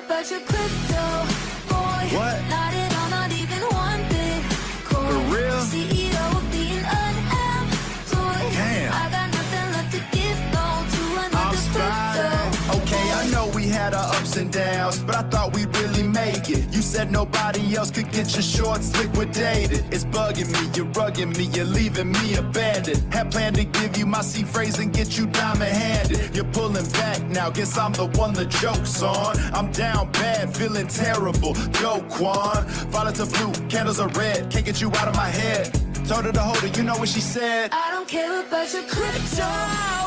about your crypto, boy. What? Not at all, not even one Bitcoin. For real? CEO of being unemployed. Damn. I got nothing left to give on to I'm another striving. crypto. Okay, I know we had our ups and downs, but I thought we'd really make it. You said nobody else could get your shorts liquidated. It's bugging me, you're rugging me, you're leaving me abandoned. Had planned to give you my C phrase and get you diamond handed. You're pulling back now, guess I'm the one the joke's on. I'm down bad, feeling terrible. Go Quan, violets are blue, candles are red. Can't get you out of my head. Told her to hold it, you know what she said? I don't care about your crypto,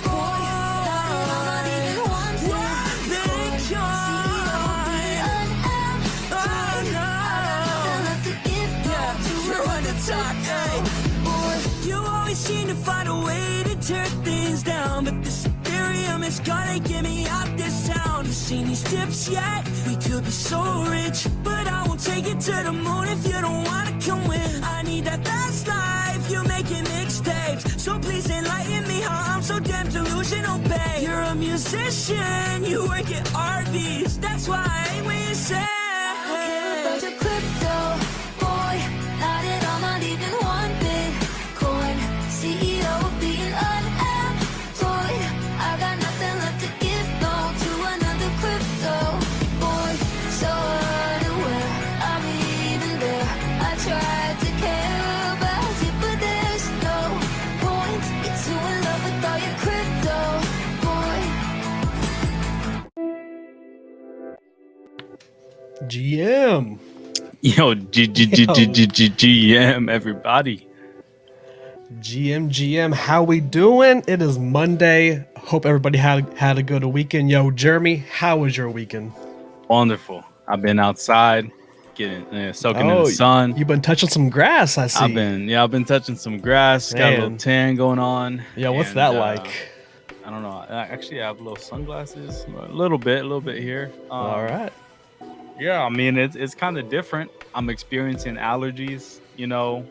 boy. Not at all, not even one Bitcoin. CEO of being unemployed. I got nothing left to give on to another crypto, boy. You always seem to find a way to tear things down, but this Ethereum is gonna get me out this town. You seen these tips yet? We could be so rich, but I won't take it to the moon if you don't wanna come with. I need that fast life, you're making mixtapes, so please enlighten me how I'm so damn delusional, babe. You're a musician, you work at Arby's, that's why I ain't what you say. I don't care about your crypto, boy. Not at all, not even one Bitcoin. CEO of being unemployed. I got nothing left to give on to another crypto, boy. So unaware, I'm even there. I tried to care about you, but there's no point. You're too in love with all your crypto, boy. GM. Yo, GM, everybody. GM, how we doing? It is Monday. Hope everybody had a good weekend. Yo, Jeremy, how was your weekend? Wonderful. I've been outside, soaking in the sun. You've been touching some grass, I see. I've been touching some grass. Got a little Man. tan going on. Yeah, what's and, that like? I don't know. Actually, I have little sunglasses. A little bit here. All right. Yeah, I mean it's kind of different. I'm experiencing allergies. You know,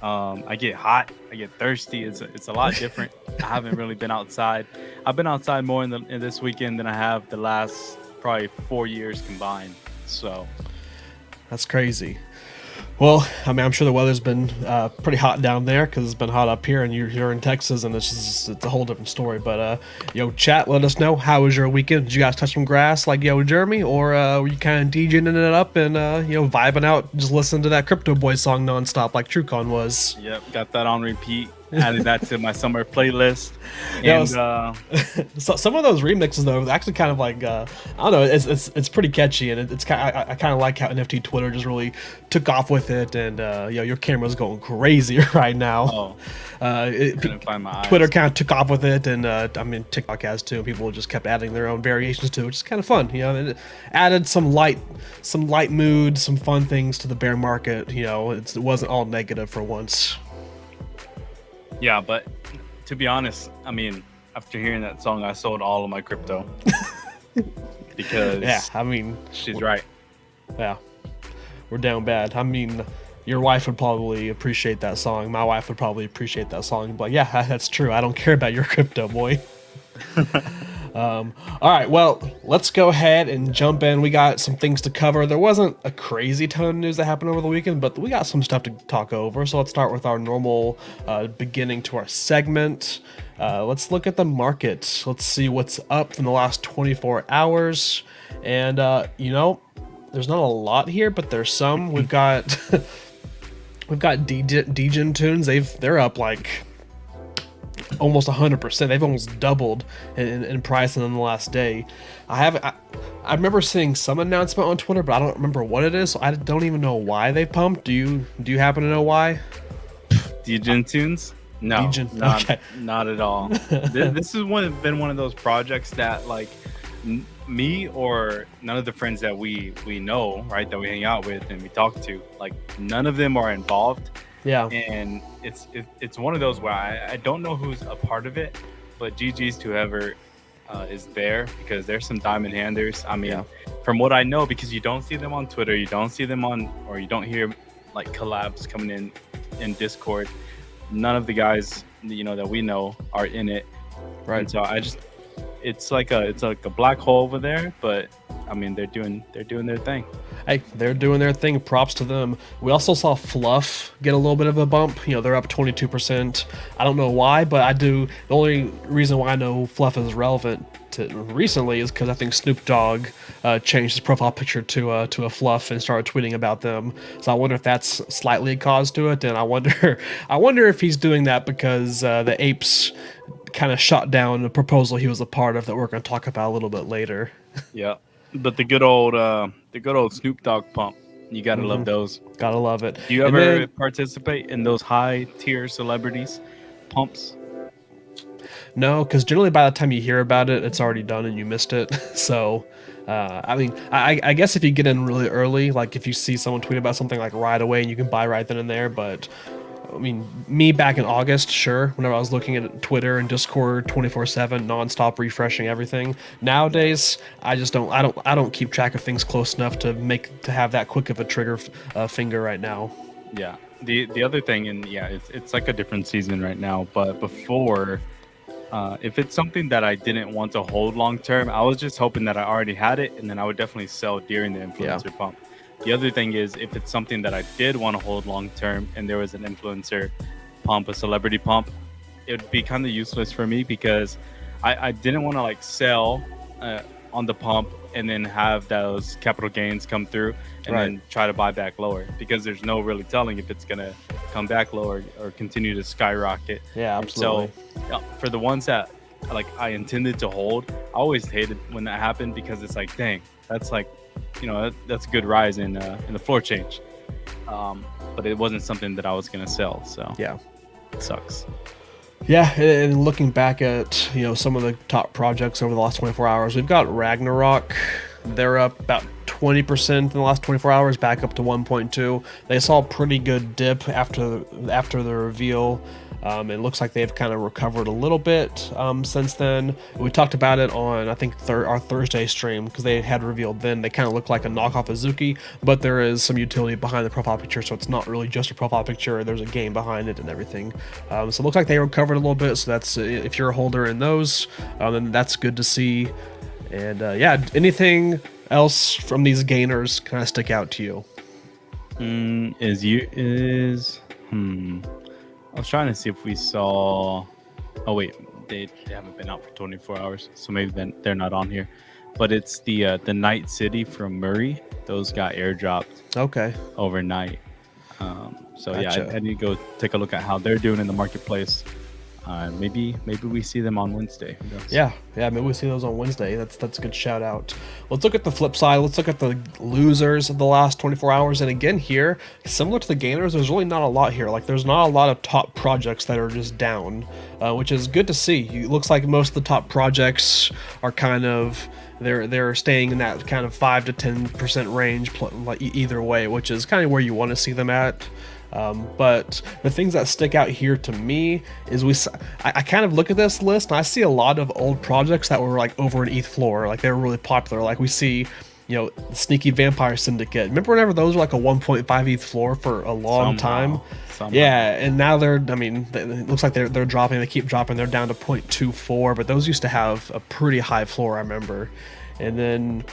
I get hot. I get thirsty. It's a lot different. I haven't really been outside. I've been outside more in this weekend than I have the last probably 4 years combined. So That's crazy. Well, I mean, I'm sure the weather's been pretty hot down there because it's been hot up here, and you're in Texas, and it's a whole different story. But yo, chat, let us know, how was your weekend? Did you guys touch some grass like yo Jeremy, or were you kind of DJing it up and vibing out, just listening to that Crypto Boy song nonstop like TrueCon was? yep, got that on repeat. Added that to my summer playlist. Yeah, And So some of those remixes though, they're actually kind of like I don't know, it's pretty catchy, and it's kind I kind of like how NFT Twitter just really took off with it, and your camera's going crazy right now. couldn't find my eyes. Twitter kind of took off with it, and I mean TikTok has too. And people just kept adding their own variations to it, which is kind of fun. And it added some light mood, some fun things to the bear market. It wasn't all negative for once. Yeah, but to be honest, I mean, after hearing that song, I sold all of my crypto because Yeah, I mean, she's right. yeah, we're down bad. I mean, your wife would probably appreciate that song. My wife would probably appreciate that song. But yeah, that's true. I don't care about your crypto, boy. All right, well, let's go ahead and jump in. We got some things to cover. There wasn't a crazy ton of news that happened over the weekend, but we got some stuff to talk over. So let's start with our normal beginning to our segment. Let's look at the market. Let's see what's up in the last 24 hours. And, there's not a lot here, but there's some. We've got Degen Tunes. They're up like almost 100%. They've almost doubled in price in the last day. I remember seeing some announcement on Twitter, but I don't remember what it is, so I don't even know why they pumped. Do you happen to know why? Degen Tunes? No, not at all. This has been one of those projects that like me or none of the friends that we know, right, that we hang out with and we talk to, like none of them are involved. Yeah. And it's one of those where I don't know who's a part of it, but GG's to whoever is there, because there's some diamond handers. I mean, from what I know, because you don't see them on Twitter, you don't see them or you don't hear like collabs coming in Discord. None of the guys that we know are in it. Right. And so it's like a black hole over there, but I mean, they're doing their thing. Hey, they're doing their thing. Props to them. We also saw Fluff get a little bit of a bump. You know, they're up 22%. I don't know why, but I do. The only reason why I know Fluff is relevant to recently is because I think Snoop Dogg changed his profile picture to a Fluff and started tweeting about them. So I wonder if that's slightly a cause to it. And I wonder if he's doing that because the Apes kind of shot down a proposal he was a part of that we're going to talk about a little bit later. Yeah, but the good old Snoop Dogg pump, you gotta love those. Gotta love it. Do you ever participate in those high tier celebrities pumps? No, because generally by the time you hear about it, it's already done and you missed it. So, I mean, I guess if you get in really early, like if you see someone tweet about something like right away and you can buy right then and there, but I mean, me back in August, sure, whenever I was looking at Twitter and Discord 24/7, nonstop refreshing everything. Nowadays, I don't keep track of things close enough to have that quick of a trigger finger right now. Yeah. The other thing, and yeah, it's like a different season right now, but before, if it's something that I didn't want to hold long term, I was just hoping that I already had it, and then I would definitely sell during the influencer pump. The other thing is, if it's something that I did want to hold long term and there was an influencer pump, a celebrity pump, it would be kind of useless for me because I didn't want to like sell on the pump and then have those capital gains come through and then try to buy back lower, because there's no really telling if it's going to come back lower or continue to skyrocket. Yeah, absolutely. So for the ones that like I intended to hold, I always hated when that happened because it's like, dang, that's like, you know, that's a good rise in the floor change, but it wasn't something that I was gonna sell. So yeah, it sucks. Yeah, and looking back at, you know, some of the top projects over the last 24 hours, we've got Ragnarok. They're up about 20% in the last 24 hours, back up to 1.2. They saw a pretty good dip after the reveal. It looks like they've kind of recovered a little bit since then. We talked about it on, I think, our Thursday stream, because they had revealed then. They kind of look like a knockoff Azuki, but there is some utility behind the profile picture, so it's not really just a profile picture. There's a game behind it and everything. So it looks like they recovered a little bit, so that's, if you're a holder in those, then that's good to see. And yeah, anything else from these gainers kind of stick out to you? I was trying to see if we saw. Oh wait, they haven't been out for 24 hours, so maybe they're not on here. But it's the Night City from Murray. Those got airdropped overnight. So gotcha. Yeah, I need to go take a look at how they're doing in the marketplace. Maybe we see them on Wednesday. Yeah, maybe we see those on Wednesday. That's a good shout out. Let's look at the flip side. Let's look at the losers of the last 24 hours. And again here, similar to the gainers, there's really not a lot here. Like, there's not a lot of top projects that are just down, which is good to see. It looks like most of the top projects are kind of, they're staying in that kind of 5 to 10% range, like either way, which is kind of where you want to see them at. But the things that stick out here to me is I kind of look at this list and I see a lot of old projects that were like over an ETH floor, like they were really popular. Like we see, you know, Sneaky Vampire Syndicate. Remember whenever those were like a 1.5 ETH floor for a long time? Yeah, and now it looks like they're dropping. They keep dropping. They're down to 0.24, but those used to have a pretty high floor, I remember. And then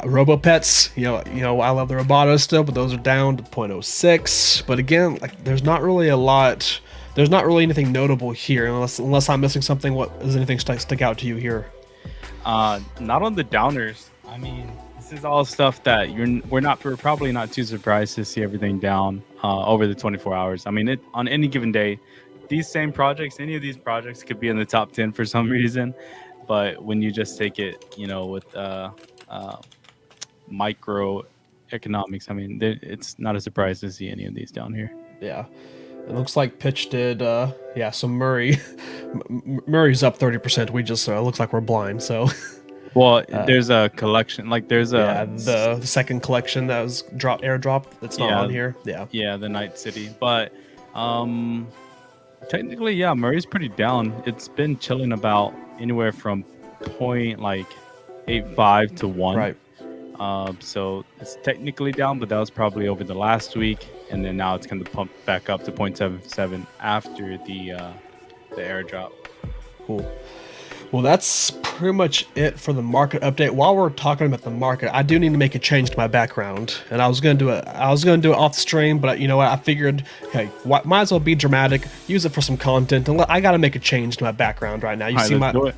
RoboPets, you know, I love the Robotos still, but those are down to 0.06. But again, like there's not really anything notable here, unless I'm missing something. What does anything stick out to you here? Not on the downers. I mean, this is all stuff that we're probably not too surprised to see everything down over the 24 hours. I mean, on any given day, any of these projects could be in the top 10 for some reason, but when you just take it, you know, with microeconomics, I mean, it's not a surprise to see any of these down here. Yeah, it looks like Pitch did. So Murray's up 30%. We just looks like we're blind. So, well, there's a collection. Like there's the second collection that was airdrop. That's not on here. Yeah, the Night City. But technically, yeah, Murray's pretty down. It's been chilling about anywhere from 0.85 to 1. Right. So it's technically down, but that was probably over the last week, and then now it's going to pump back up to 0.77 after the airdrop. Cool. Well, that's pretty much it for the market update. While we're talking about the market, I do need to make a change to my background, and I was gonna do it. I was gonna do it off the stream, but you know what? I figured, hey, might as well be dramatic, use it for some content, and I got to make a change to my background right now. You see let's do it.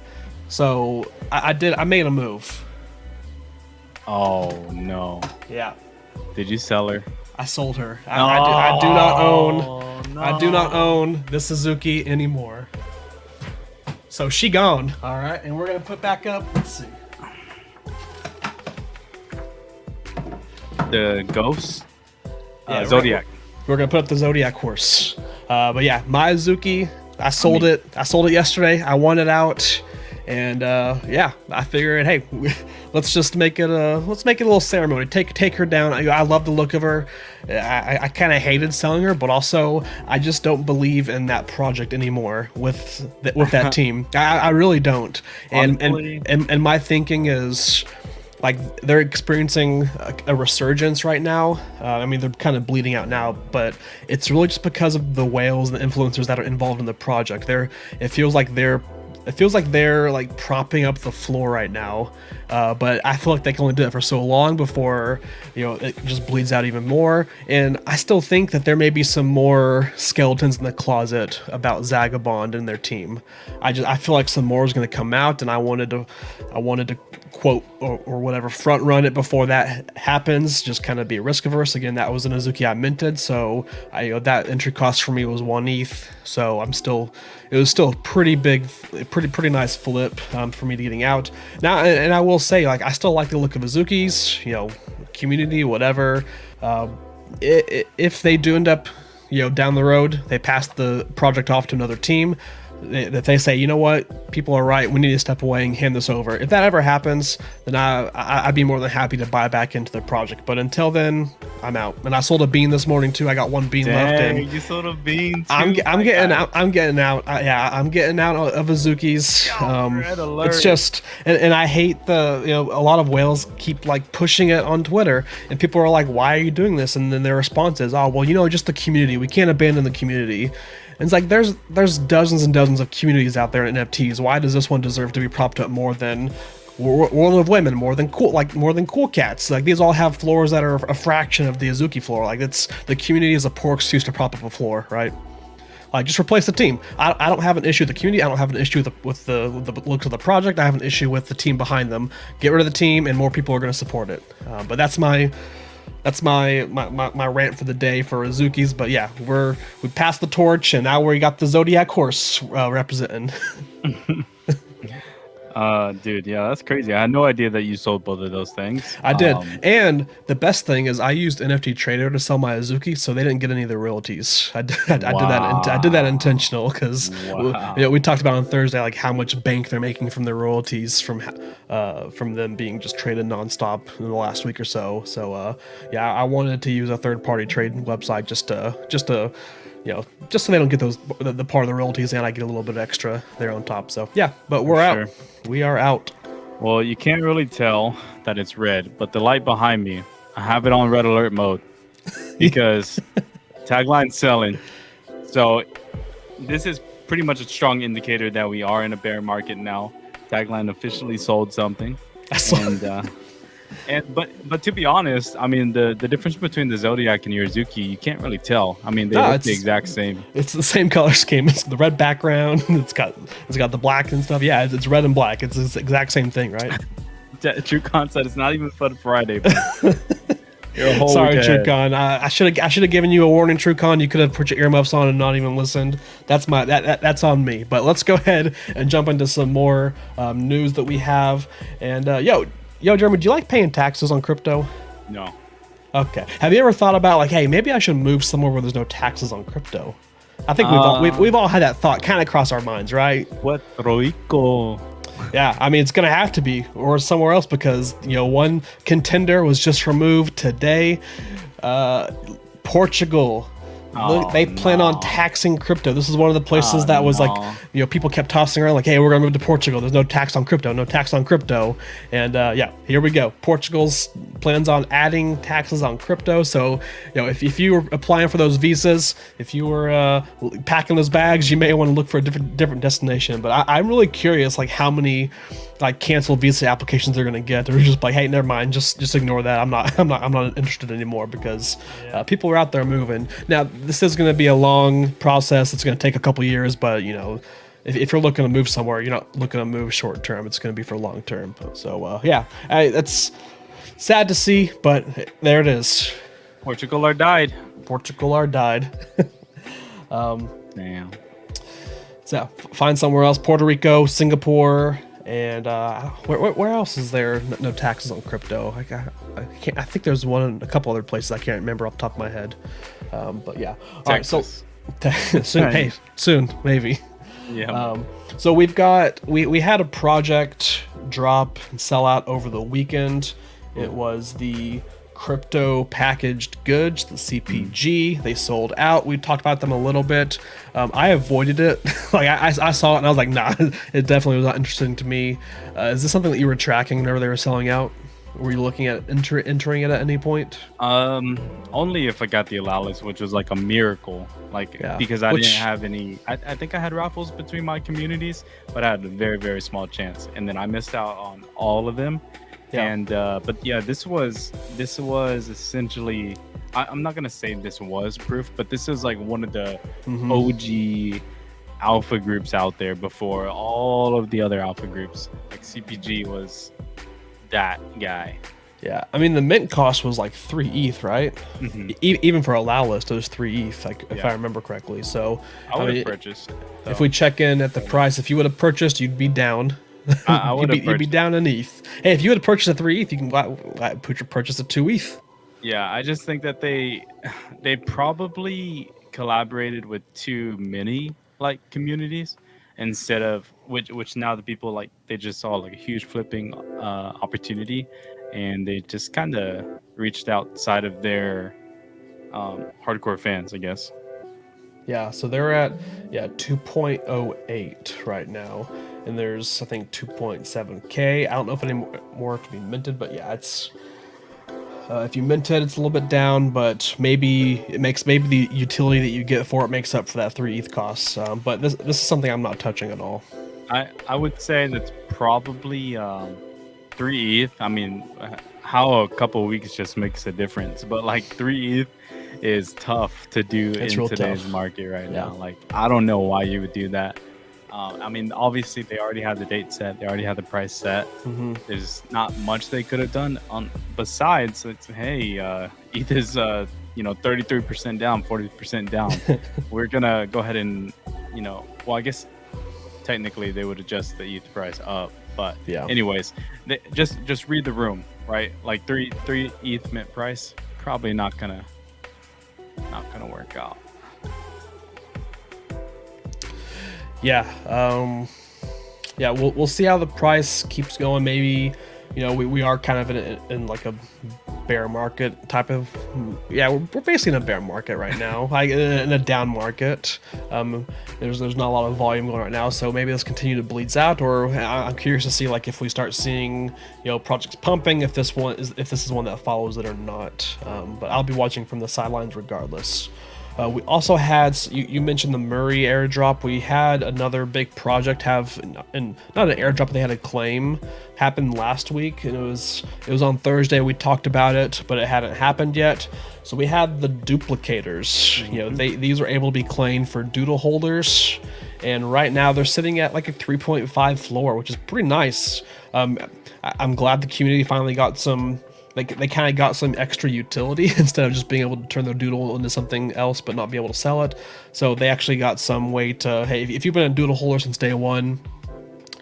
So I did. I made a move. Oh no! Yeah. Did you sell her? I sold her. I do not own. No. I do not own the Suzuki anymore. So she gone. All right, and we're gonna put back up. Let's see. The Ghost? Yeah, Zodiac. We're gonna put up the Zodiac horse. But yeah, my Suzuki. I sold it. I sold it yesterday. I won it out, and yeah, I figured, hey, let's just make it a little ceremony. Take her down. I love the look of her. I kind of hated selling her, but also I just don't believe in that project anymore with that team. I really don't. And my thinking is, like, they're experiencing a resurgence right now. I mean, they're kind of bleeding out now, but it's really just because of the whales and the influencers that are involved in the project. It feels like they're like propping up the floor right now, but I feel like they can only do it for so long before, you know, it just bleeds out even more. And I still think that there may be some more skeletons in the closet about Zagabond and their team. I feel like some more is going to come out, and I wanted to quote or whatever, front run it before that happens, just kind of be risk averse. Again, that was an Azuki I minted, so that entry cost for me was 1 ETH, so it was still a pretty big, pretty nice flip for me to getting out. Now, and I will say, like, I still like the look of Azuki's, you know, community, whatever. If they do end up, you know, down the road, they pass the project off to another team, that they say, you know what, people are right, we need to step away and hand this over. If that ever happens, then I'd be more than happy to buy back into the project. But until then, I'm out. And I sold a bean this morning too. I got 1 bean left. And you sold a bean too? I'm getting out. I'm getting out. I'm getting out of Azuki's. It's just, and I hate a lot of whales keep like pushing it on Twitter, and people are like, why are you doing this? And then their response is, oh, well, you know, just the community. We can't abandon the community. And it's like, there's dozens and dozens of communities out there in NFTs. Why does this one deserve to be propped up more than World of Women, more than Cool Cats? Like, these all have floors that are a fraction of the Azuki floor. Like, the community is a poor excuse to prop up a floor, right? Like, just replace the team. I don't have an issue with the community. I don't have an issue with the looks of the project. I have an issue with the team behind them. Get rid of the team, and more people are going to support it. But that's my rant for the day for Azuki's. But yeah, we passed the torch, and now we got the Zodiac horse representing. Dude, yeah, that's crazy. I had no idea that you sold both of those things. I did. And the best thing is I used NFT Trader to sell my Azuki, so they didn't get any of the royalties. I did that intentional, because we talked about on Thursday, like, how much bank they're making from their royalties from them being just traded nonstop in the last week or so. So yeah, I wanted to use a third-party trading website just to you know, just so they don't get the part of the royalties, and I get a little bit extra there on top. So yeah, but we're out. We are out. Well, you can't really tell that it's red, but the light behind me, I have it on red alert mode because tagline selling. So this is pretty much a strong indicator that we are in a bear market now. Tagline officially sold something. But to be honest, I mean, the difference between the Zodiac and your Azuki, you can't really tell. I mean, they look the exact same. It's the same color scheme. It's the red background. It's got the black and stuff. Yeah, it's red and black. It's the exact same thing, right? True concept. It's not even Fun Friday. But sorry, TrueCon. I should have given you a warning, TrueCon. You could have put your earmuffs on and not even listened. That's on me. But let's go ahead and jump into some more news that we have. And Yo, Jeremy, do you like paying taxes on crypto? No. Okay. Have you ever thought about, like, hey, maybe I should move somewhere where there's no taxes on crypto? I think we've all had that thought kind of cross our minds, right? Puerto Rico. Yeah, I mean, it's gonna have to be, or somewhere else, because, you know, one contender was just removed today. Portugal. look, they plan on taxing crypto. This is one of the places that was like, people kept tossing around like, hey, we're gonna move to Portugal. There's no tax on crypto, no tax on crypto. And yeah, here we go. Portugal's plans on adding taxes on crypto. So, if you were applying for those visas, if you were packing those bags, you may want to look for a different destination. But I'm really curious, like how many like canceled visa applications they're gonna get. They're just like, hey, never mind, just ignore that. I'm not interested anymore because people are out there moving. Now, this is gonna be a long process. It's gonna take a couple years, but if you're looking to move somewhere, you're not looking to move short term. It's gonna be for long term. So yeah, that's sad to see, but there it is. Portugal or died. Damn. So find somewhere else. Puerto Rico, Singapore, and where else is there no taxes on crypto? I think there's a couple other places I can't remember off the top of my head. But yeah. Texas. All right, so soon maybe. Yeah. So we had a project drop and sell out over the weekend. It was the crypto packaged goods, the CPG. They sold out. We talked about them a little bit. I avoided it. Like I saw it and I was like, nah, it definitely was not interesting to me. Is this something that you were tracking whenever they were selling out? Were you looking at entering it at any point? Only if I got the allowance, which was like a miracle. Because I didn't have any. I think I had raffles between my communities, but I had a very, very small chance, and then I missed out on all of them. Yeah. And but yeah, this was essentially. I'm not gonna say this was proof, but this is like one of the OG alpha groups out there before all of the other alpha groups. Like CPG was that guy. Yeah, I mean the mint cost was like 3 ETH, right? Even for a allow list, it was 3 ETH, if I remember correctly. So I would have purchased. If we check in at the price, if you would have purchased, you'd be down. I would have. You'd be down an ETH. Hey, if you would have purchased a 3 ETH, you can put your purchase at 2 ETH. Yeah, I just think that they probably collaborated with too many like communities instead of which now the people like they just saw like a huge flipping opportunity, and they just kind of reached outside of their hardcore fans, I guess. Yeah, so they're at 2.08 right now, and there's I think 2.7K. I don't know if any more can be minted, but yeah, it's if you mint it, it's a little bit down, but maybe the utility that you get for it makes up for that 3 ETH costs. But this is something I'm not touching at all. I would say that's probably 3 ETH. I mean, how a couple of weeks just makes a difference, but like 3 ETH is tough to do in today's market right now. Like, I don't know why you would do that. I mean, obviously they already had the date set, they already had the price set. There's not much they could have done besides it's, hey, ETH is 33% down, 40% down. We're gonna go ahead and well, I guess technically they would adjust the ETH price up, but anyways, just read the room, right? Like 3 ETH mint price, probably not gonna work out. We'll see how the price keeps going. Maybe we are kind of in like a bear market type of we're basically in a bear market right now, like in a down market. There's not a lot of volume going right now, so maybe this continue to bleeds out, or I'm curious to see like if we start seeing projects pumping, if this is one that follows it or not. But I'll be watching from the sidelines regardless. We also had, you mentioned the Murray airdrop. We had another big project not an airdrop, they had a claim happen last week, and it was on Thursday. We talked about it, but it hadn't happened yet. So we had the Dooplicators. These are able to be claimed for doodle holders, and right now they're sitting at like a 3.5 floor, which is pretty nice. I'm glad the community finally got some. They kind of got some extra utility instead of just being able to turn their doodle into something else but not be able to sell it. So they actually got some way to, hey, if you've been a doodle holder since day one,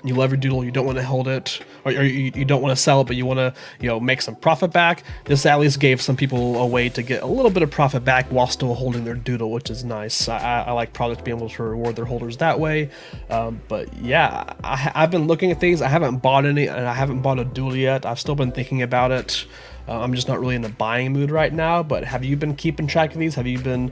you love your doodle, you don't want to hold it, or you don't want to sell it, but you want to make some profit back. This at least gave some people a way to get a little bit of profit back while still holding their doodle, which is nice. I like projects being able to reward their holders that way. But yeah, I've been looking at these. I haven't bought any, and I haven't bought a doodle yet. I've still been thinking about it. I'm just not really in the buying mood right now. But have you been keeping track of these? Have you been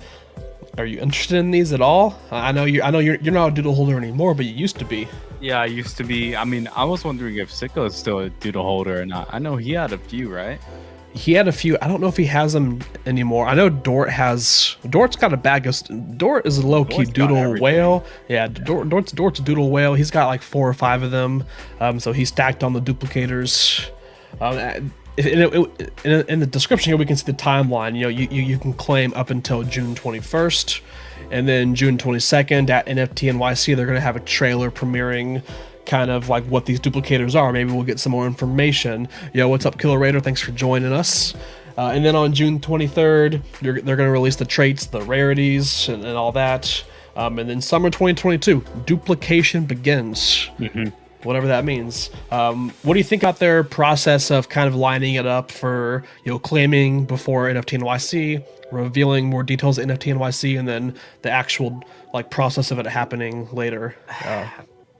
Are you interested in these at all? I know you're not a doodle holder anymore, but you used to be. Yeah, I used to be. I mean, I was wondering if Sicko is still a doodle holder or not. I know he had a few, right? He had a few. I don't know if he has them anymore. I know Dort has. Dort's got a bag of. Dort is a low key Dort's got doodle everything. whale. Yeah, Dort's a doodle whale. He's got like 4 or 5 of them. So he's stacked on the duplicators. In the description here, we can see the timeline. You can claim up until June 21st, and then June 22nd at NFT NYC, they're going to have a trailer premiering, kind of like what these duplicators are. Maybe we'll get some more information. What's up, Killer Raider? Thanks for joining us. And then on June 23rd, they're going to release the traits, the rarities, and all that. And then summer 2022, duplication begins. Whatever that means. What do you think about their process of kind of lining it up for, claiming before NFT NYC, revealing more details at NFT NYC, and then the actual process of it happening later?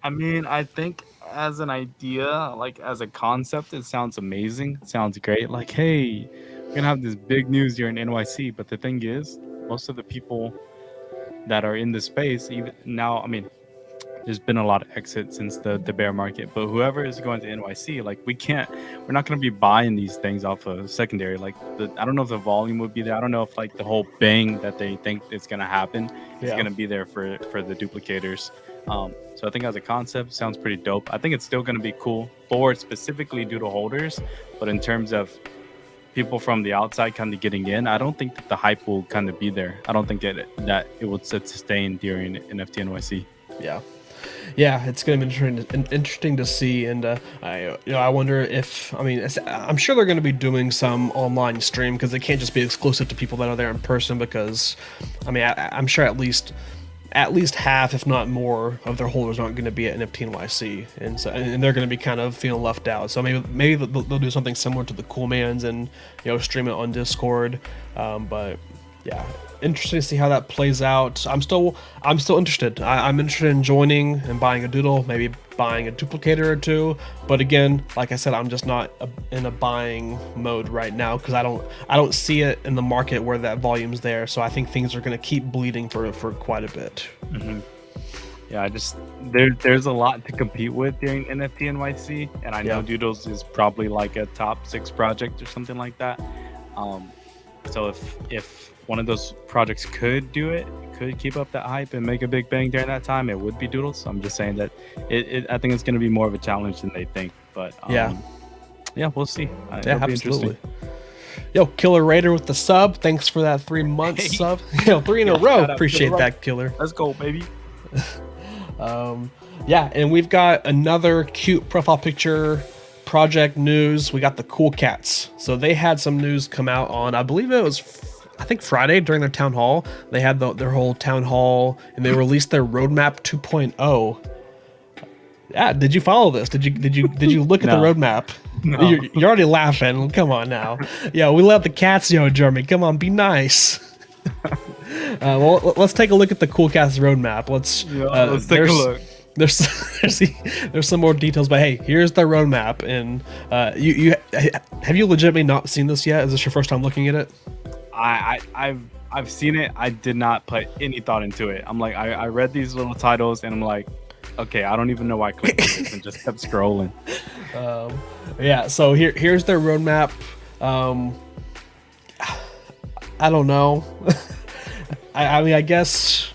I mean, I think as an idea, like as a concept, it sounds amazing. It sounds great. Like, hey, we're gonna have this big news here in NYC. But the thing is, most of the people that are in the space, even now, I mean, there's been a lot of exits since the bear market, but whoever is going to NYC, we're not going to be buying these things off of secondary. I don't know if the volume would be there. I don't know if the whole bang that they think is going to happen is going to be there for the duplicators. So I think as a concept, it sounds pretty dope. I think it's still going to be cool for specifically doodle holders, but in terms of people from the outside kind of getting in, I don't think that the hype will kind of be there. I don't think that it would sustain during NFT NYC. Yeah, it's going to be interesting to see, and I wonder if I'm sure they're going to be doing some online stream, because they can't just be exclusive to people that are there in person, because I'm sure at least half, if not more, of their holders aren't going to be at NFT NYC, and they're going to be kind of feeling left out. So maybe they'll do something similar to the Cool Mans and stream it on Discord, but yeah. Interesting to see how that plays out. I'm still interested. I'm interested in joining and buying a doodle, maybe buying a duplicator or 2. But again, like I said, I'm just not in a buying mode right now, because I don't see it in the market where that volume's there. So I think things are going to keep bleeding for quite a bit. Yeah, there's a lot to compete with during NFT NYC, and I know Doodles is probably like a top 6 project or something like that. So if one of those projects could keep up that hype and make a big bang during that time, it would be Doodles. I'm just saying that I think it's going to be more of a challenge than they think. But yeah, we'll see. It'll be absolutely. Yo, Killer Raider with the sub. Thanks for that 3 month sub. 3 in a row. Appreciate that, Killer. Let's go, baby. And we've got another cute profile picture project news. We got the Cool Cats. So they had some news come out on, I believe it was Friday during their town hall. They had their whole town hall, and they released their roadmap 2.0. Yeah, did you follow this? Did you look at the roadmap? No. You're already laughing. Come on now. Yeah, we love the cats, Jeremy. Come on, be nice. Well, let's take a look at the Cool Cats roadmap. Let's take a look. There's some more details, but hey, here's the roadmap. And you have you legitimately not seen this yet? Is this your first time looking at it? I've seen it. I did not put any thought into it. I'm like, I read these little titles and I'm like, okay, I don't even know why I clicked on this, and just kept scrolling. So here's their roadmap. I don't know. I guess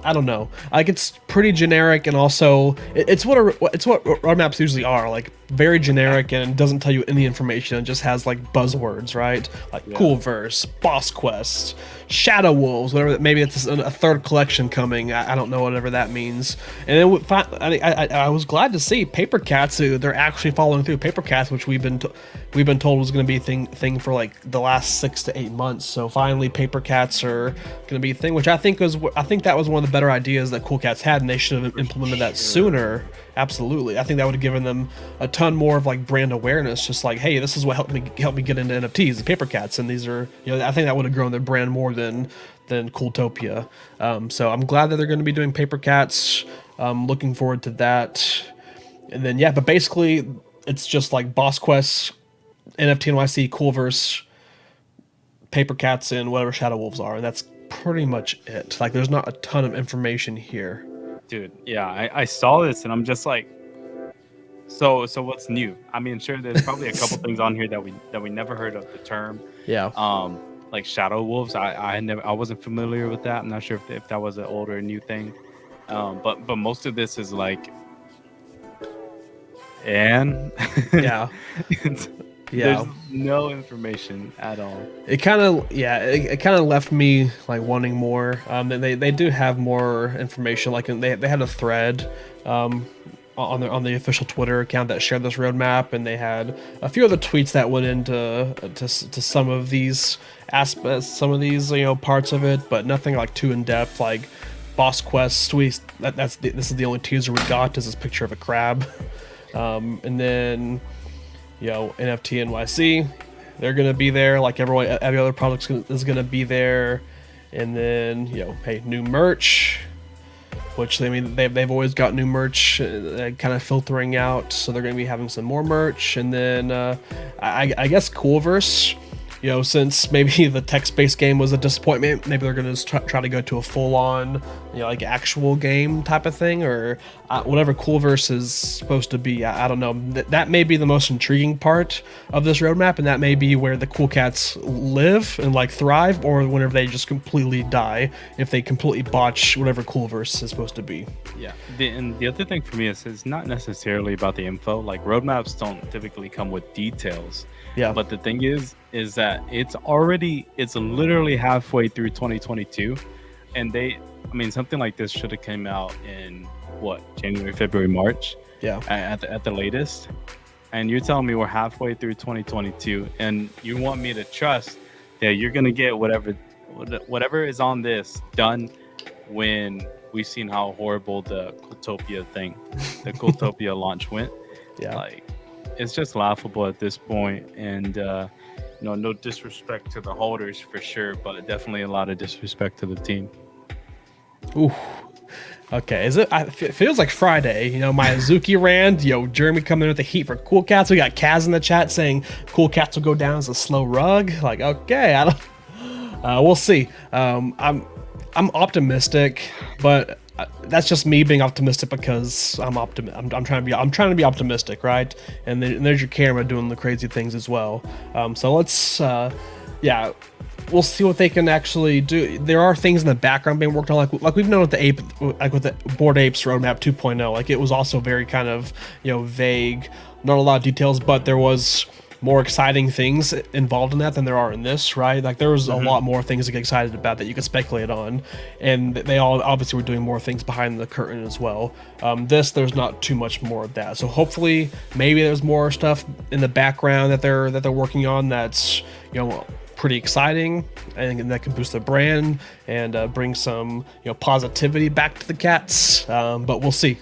I don't know. It's pretty generic, and also it's what roadmaps usually are, like very generic and doesn't tell you any information. It just has buzzwords, right? Cool verse, boss quests, shadow wolves, whatever. Maybe it's a third collection coming. I don't know, whatever that means. And then I was glad to see Paper Cats. They're actually following through. Paper Cats, which we've been told was going to be a thing for the last 6 to 8 months. So finally, Paper Cats are going to be a thing, which I think that was one of the better ideas that Cool Cats had, and they should have implemented that sooner. Absolutely. I think that would have given them a ton more of brand awareness, just hey, this is what helped me get into NFTs, the Paper Cats, and these are, I think that would have grown their brand more than Cooltopia. So I'm glad that they're going to be doing Paper Cats. Looking forward to that. And then but basically it's just boss quests, NFT NYC, Coolverse, Paper Cats, and whatever Shadow Wolves are, and that's pretty much it. Like, there's not a ton of information here. Dude, yeah, I saw this and I'm just like, so what's new? I mean, sure, there's probably a couple things on here that we never heard of the term. Yeah. Like shadow wolves. I wasn't familiar with that. I'm not sure if that was an old or a new thing. But most of this is like, and Yeah. There's no information at all. It kind of left me like wanting more. They do have more information. Like they had a thread on the official Twitter account that shared this roadmap, and they had a few other tweets that went into to some of these aspects, some of these parts of it, but nothing like too in depth. Like Boss Quest tweets. This is the only teaser we got. Is this picture of a crab, and then. NFT NYC, they're gonna be there. Like every other product is gonna be there, and then hey, new merch, which I mean they've always got new merch kind of filtering out, so they're gonna be having some more merch, and then I guess Coolverse. Since maybe the text-based game was a disappointment, maybe they're going to try to go to a full-on, like actual game type of thing, or whatever Coolverse is supposed to be. I don't know. That may be the most intriguing part of this roadmap, and that may be where the Cool Cats live and like thrive, or whenever they just completely die if they completely botch whatever Coolverse is supposed to be. Yeah. And the other thing for me is it's not necessarily about the info. Like roadmaps don't typically come with details. Yeah. But the thing is that it's literally halfway through 2022, and something like this should have came out in January, February, March. Yeah. At the latest. And you're telling me we're halfway through 2022, and you want me to trust that you're gonna get whatever is on this done when we've seen how horrible the Cooltopia launch went. Yeah. Like, it's just laughable at this point, and no disrespect to the holders for sure, but definitely a lot of disrespect to the team. Ooh. Okay, it feels like Friday. My Azuki rant. Jeremy coming in with the heat for Cool Cats. We got Kaz in the chat saying Cool Cats will go down as a slow rug. Like, okay, I don't. We'll see. I'm optimistic, but that's just me being optimistic because I'm trying to be optimistic, right? And there's your camera doing the crazy things as well. So let's we'll see what they can actually do. There are things in the background being worked on, like we've known with the Bored Apes roadmap 2.0. Like it was also very kind of vague, not a lot of details, but there was more exciting things involved in that than there are in this, right? Like there was a lot more things to get excited about that you could speculate on, and they all obviously were doing more things behind the curtain as well. There's not too much more of that, so hopefully maybe there's more stuff in the background that they're working on that's pretty exciting and that can boost the brand and bring some positivity back to the cats, but we'll see.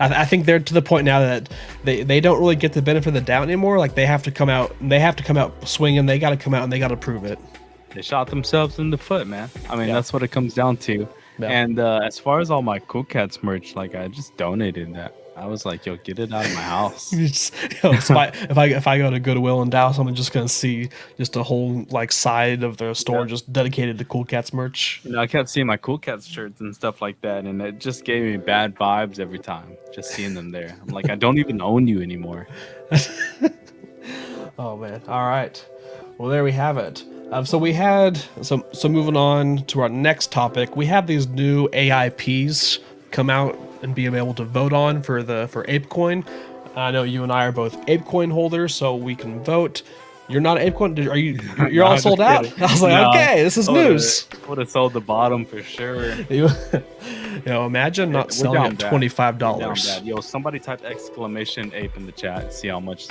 I think they're to the point now that they don't really get the benefit of the doubt anymore. Like they have to come out swinging. They got to come out and they got to prove it. They shot themselves in the foot, man. I mean, that's what it comes down to. Yeah. And as far as all my Cool Cats merch, like I just donated that. I was like, yo, get it out of my house. If I go to Goodwill in Dallas, I'm just gonna see just a whole like side of the store just dedicated to Cool Cats merch. I kept seeing my Cool Cats shirts and stuff like that, and it just gave me bad vibes every time just seeing them there. I'm like, I don't even own you anymore. Oh man! All right, well there we have it. So we had so moving on to our next topic, we have these new AIPs come out and being able to vote on for ApeCoin. I know you and I are both ApeCoin holders, so we can vote. You're not ApeCoin. Are you? You're all sold out. I was like, okay, this is news. Would have sold the bottom for sure. Imagine not selling at $25. Yo, somebody type !ape in the chat. See how much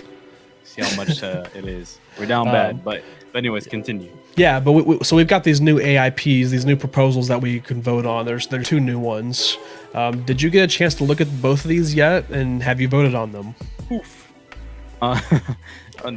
it is. We're down bad, but anyways, continue. Yeah, but we've got these new AIPs, these new proposals that we can vote on. There's two new ones. Did you get a chance to look at both of these yet, and have you voted on them? Oof.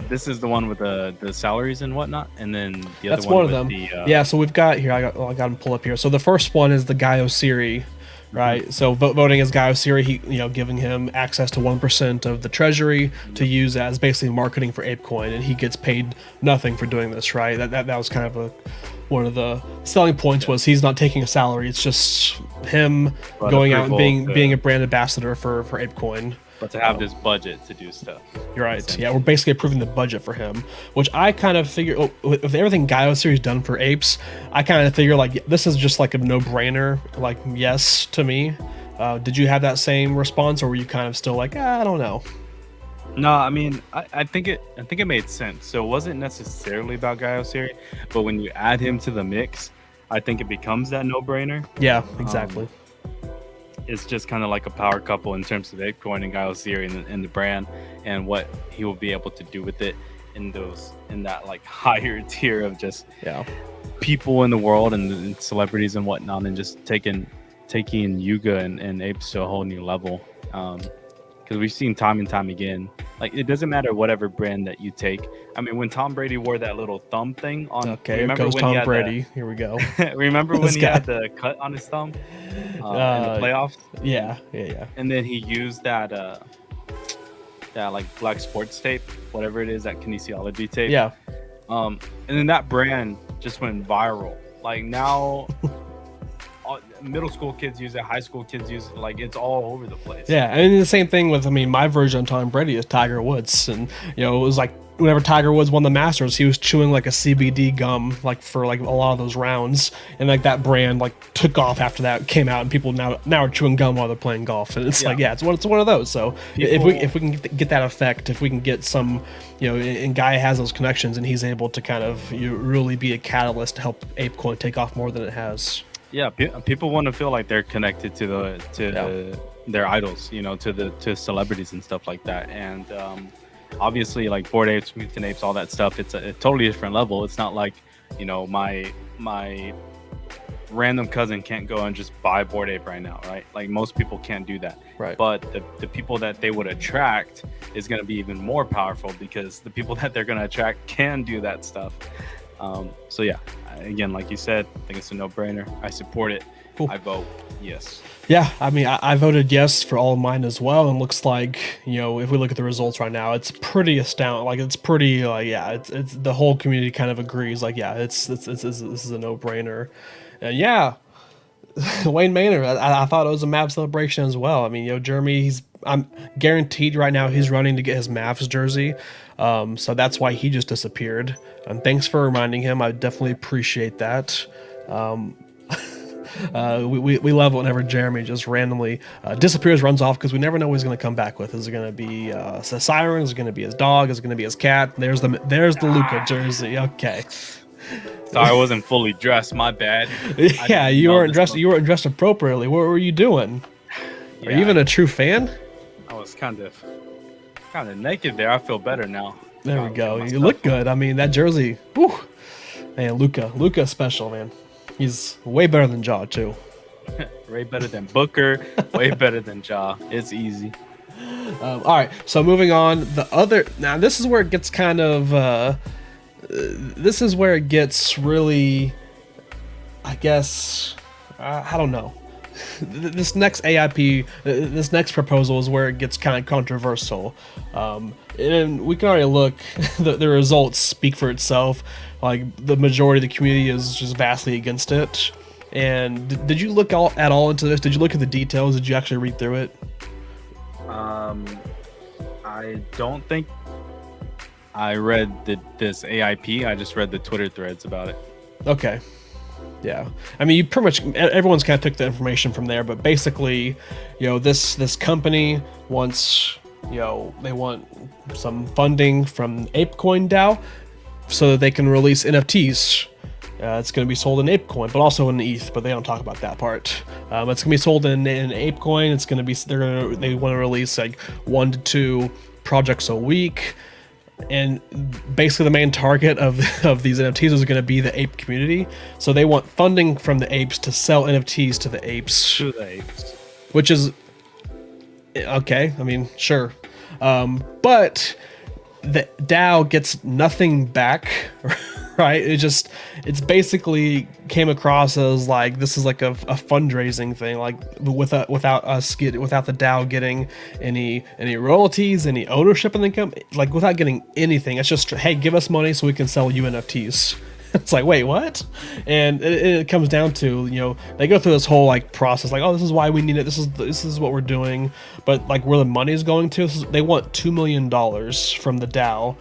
This is the one with the salaries and whatnot, and then the other one of them. Yeah, so we've got here. I got them pull up here. So the first one is the Guy Osiri, right? Mm-hmm. So voting as Guy Osiri, he giving him access to 1% of the treasury to use as basically marketing for ApeCoin, and he gets paid nothing for doing this, right? That was kind of one of the selling points was he's not taking a salary. It's just him But going out and approval being to- a brand ambassador for ApeCoin. But to have this budget to do stuff. You're right. Yeah, we're basically approving the budget for him, which I kind of figure with everything Gaio series done for Apes, I kind of figure like this is just like a no-brainer. Like yes to me. Did you have that same response, or were you kind of still like I don't know? No, I mean, I think it made sense. So it wasn't necessarily about Gaio Siri, but when you add him to the mix, I think it becomes that no-brainer. Yeah, exactly. It's just kind of like a power couple in terms of ApeCoin and Gaio Siri and the brand and what he will be able to do with it in that like higher tier of just Yeah. people in the world and celebrities and whatnot, and just taking Yuga and Apes to a whole new level. Because we've seen time and time again, like it doesn't matter whatever brand that you take. I mean, when Tom Brady wore that little thumb thing on, Okay, here goes when he Tom had Brady. Here we go. remember when This he guy. had the cut on his thumb in the playoffs, Yeah. and then he used that like black sports tape, whatever it is, that kinesiology tape. Yeah. And then that brand just went viral. Like now, middle school kids use it, high school kids use it. Like it's all over the place. Yeah, I mean the same thing with my version of Tom Brady is Tiger Woods, and it was like whenever Tiger Woods won the Masters, he was chewing like a CBD gum like for like a lot of those rounds, and like that brand like took off after that came out, and people now are chewing gum while they're playing golf, and it's like it's one of those. So if we can get that effect, if we can get some, and Guy has those connections, and he's able to kind of really be a catalyst to help ApeCoin take off more than it has. Yeah, people want to feel like they're connected to their idols, to celebrities and stuff like that. And obviously, like Bored Apes, Mutant Apes, all that stuff, it's a totally different level. It's not like my random cousin can't go and just buy Bored Ape right now, right? Like most people can't do that. Right. But the people that they would attract is going to be even more powerful, because the people that they're going to attract can do that stuff. So yeah, again, like you said, I think it's a no-brainer. I support it. Cool. I vote yes. Yeah, I mean, I voted yes for all of mine as well, and looks like if we look at the results right now, it's pretty astounding. Like it's pretty, it's the whole community kind of agrees. Like this is a no-brainer, and yeah, Wayne Maynard. I thought it was a Mavs celebration as well. I mean, Jeremy, I'm guaranteed right now he's running to get his Mavs jersey, so that's why he just disappeared. And thanks for reminding him. I definitely appreciate that. We love it whenever Jeremy just randomly disappears, runs off, because we never know what he's going to come back with. Is it going to be a siren? Is it going to be his dog? Is it going to be his cat? There's the Luka jersey. Okay. Sorry, I wasn't fully dressed. My bad. Yeah, you weren't dressed. You weren't dressed appropriately. What were you doing? Are you even a true fan? I was kind of naked there. I feel better now. There we go. You look good. I mean, that jersey. Whew. Man, Luka special, man. He's way better than Jaw too. Way better than Booker. Way better than Ja. It's easy. All right. So moving on, now this is where it gets kind of. This is where it gets really. I guess. I don't know. This next AIP, this next proposal is where it gets kind of controversial. And we can already look, the results speak for itself. Like the majority of the community is just vastly against it. And did you look at all into this? Did you look at the details? Did you actually read through it? I don't think I read this AIP. I just read the Twitter threads about it. Okay. Yeah, I mean, you pretty much everyone's kind of took the information from there, but basically, this company wants, they want some funding from ApeCoin DAO so that they can release NFTs. It's going to be sold in ApeCoin, but also in ETH, but they don't talk about that part. It's going to be sold in ApeCoin. It's going to be they want to release like 1 to 2 projects a week. And basically the main target of these NFTs is going to be the ape community. So they want funding from the apes to sell NFTs to the apes. To the apes. Which is okay. I mean, sure. But the DAO gets nothing back, right? It's basically came across as like this is like a fundraising thing, like without the DAO getting any royalties, any ownership in the company, like without getting anything. It's just, hey, give us money so we can sell you NFTs. It's like, wait, what? And it comes down to, they go through this whole like process, like, oh, this is why we need it. This is what we're doing. But like where the money is going to, they want $2 million from the DAO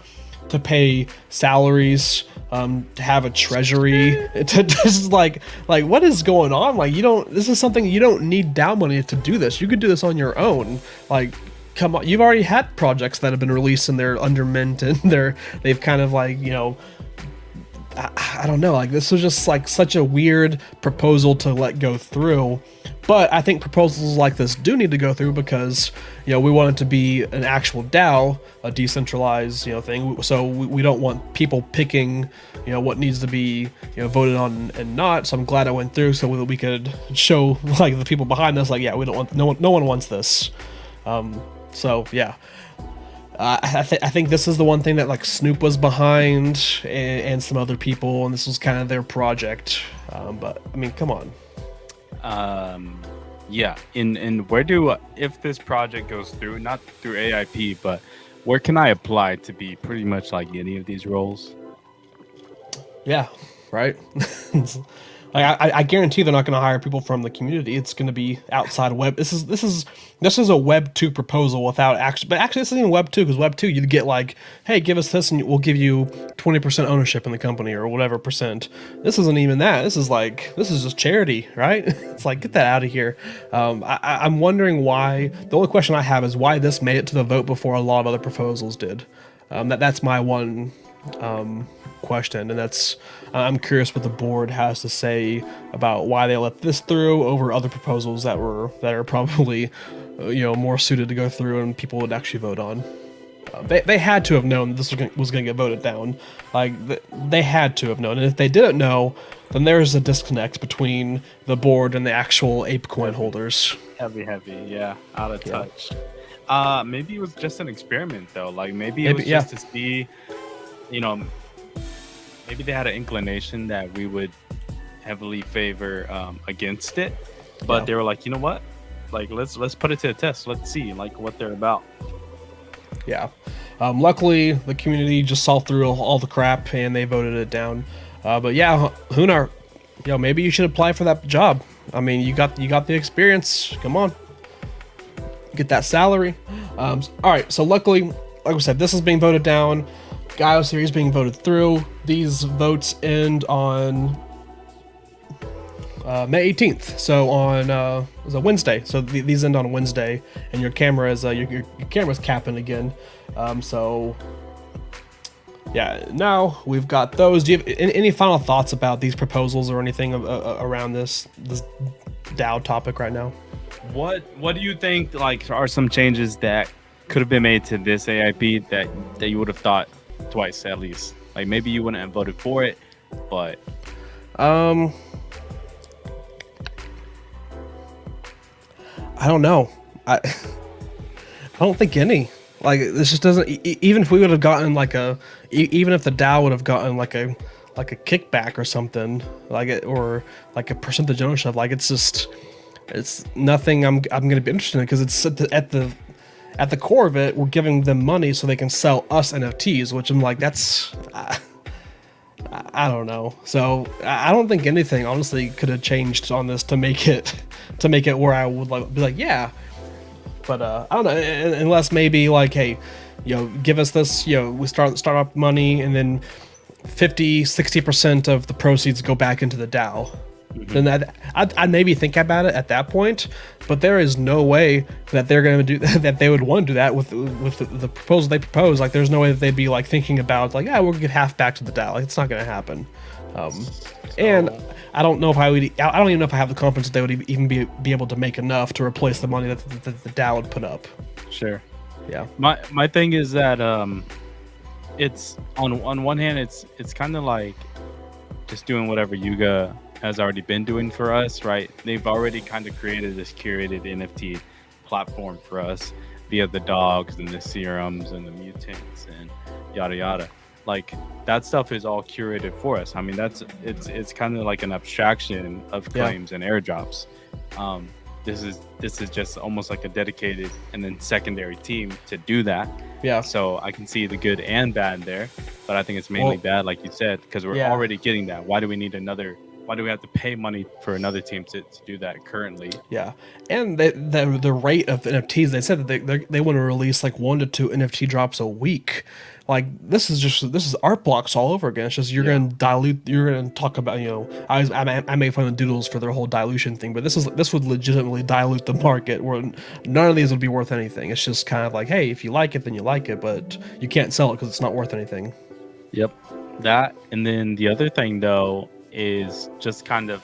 to pay salaries, to have a treasury. This is like what is going on? Like, this is something you don't need DAO money to do this. You could do this on your own. Like, come on, you've already had projects that have been released and they're under mint and they've kind of like, I don't know, like this was just like such a weird proposal to let go through. But I think proposals like this do need to go through because, we want it to be an actual DAO, a decentralized, thing. So we don't want people picking, what needs to be, voted on and not. So I'm glad I went through so that we could show like the people behind us, like, yeah, we don't want, no one wants this. So yeah. I think this is the one thing that like Snoop was behind and some other people, and this was kind of their project. But I mean, come on. Yeah. And where if this project goes through, not through AIP, but where can I apply to be pretty much like any of these roles? Yeah. Right. Like I guarantee they're not going to hire people from the community. It's going to be outside web. This is a Web 2 proposal without actually, but actually this isn't even Web 2 because Web 2 you'd get like, hey, give us this and we'll give you 20% ownership in the company or whatever percent. This isn't even that. This is just charity, right? It's like, get that out of here. I'm wondering why. The only question I have is why this made it to the vote before a lot of other proposals did. That's my one question, and that's I'm curious what the board has to say about why they let this through over other proposals that are probably more suited to go through and people would actually vote on. They had to have known this was going to get voted down. Like they had to have known, and if they didn't know, then there's a disconnect between the board and the actual ape coin holders. Heavy, yeah, out of touch. Maybe it was just an experiment though. Like maybe it was just to see, maybe they had an inclination that we would heavily favor against it, but they were like, you know what? Like let's put it to the test. Let's see like what they're about. Yeah. Luckily, the community just saw through all the crap and they voted it down. But yeah, Hunar, maybe you should apply for that job. I mean, you got the experience. Come on, get that salary. All right. So luckily, like I said, this is being voted down. Gaio series being voted through. These votes end on May 18th. So on it's a Wednesday. So these end on Wednesday, and your camera is your camera's capping again. So yeah, now we've got those. Do you have any final thoughts about these proposals or anything around this DAO topic right now? What do you think like are some changes that could have been made to this AIP that you would have thought twice at least? Like maybe you wouldn't have voted for it, but I don't know. I don't think any. Like this just doesn't. Even if we would have gotten even if the DAO would have gotten like a kickback or something like it, or like a percentage ownership, like it's nothing. I'm gonna be interested in because it's at the core of it, we're giving them money so they can sell us NFTs, which I'm like, that's I don't know. So I don't think anything honestly could have changed on this to make it where I would be like, yeah. But I don't know, unless maybe like, hey, give us this, we start up money and then 50-60% of the proceeds go back into the DAO. Mm-hmm. Then I'd maybe think about it at that point, but there is no way that they're going to do that. They would want to do that with the proposal they propose. Like, there's no way that they'd be like thinking about like, yeah, we'll get half back to the DAO. Like, it's not going to happen. And I don't know if I don't even know if I have the confidence that they would even be able to make enough to replace the money that the DAO would put up. Sure. Yeah. My thing is that it's on one hand it's kind of like just doing whatever Yuga has already been doing for us, right? They've already kind of created this curated NFT platform for us via the dogs and the serums and the mutants and yada yada. Like, that stuff is all curated for us. I mean, it's kind of like an abstraction of claims and airdrops. This is just almost like a dedicated and then secondary team to do that. Yeah. So I can see the good and bad there. but I think it's mainly bad, like you said, because we're already getting that. Why do we need another? Why do we have to pay money for another team to do that currently? Yeah, and the rate of NFTs, they said that they want to release like 1 to 2 NFT drops a week. Like this is art blocks all over again. It's just you're gonna dilute. You're gonna talk about I made fun of Doodles for their whole dilution thing, but this would legitimately dilute the market where none of these would be worth anything. It's just kind of like, hey, if you like it, then you like it, but you can't sell it because it's not worth anything. Yep, that. And then the other thing though is just kind of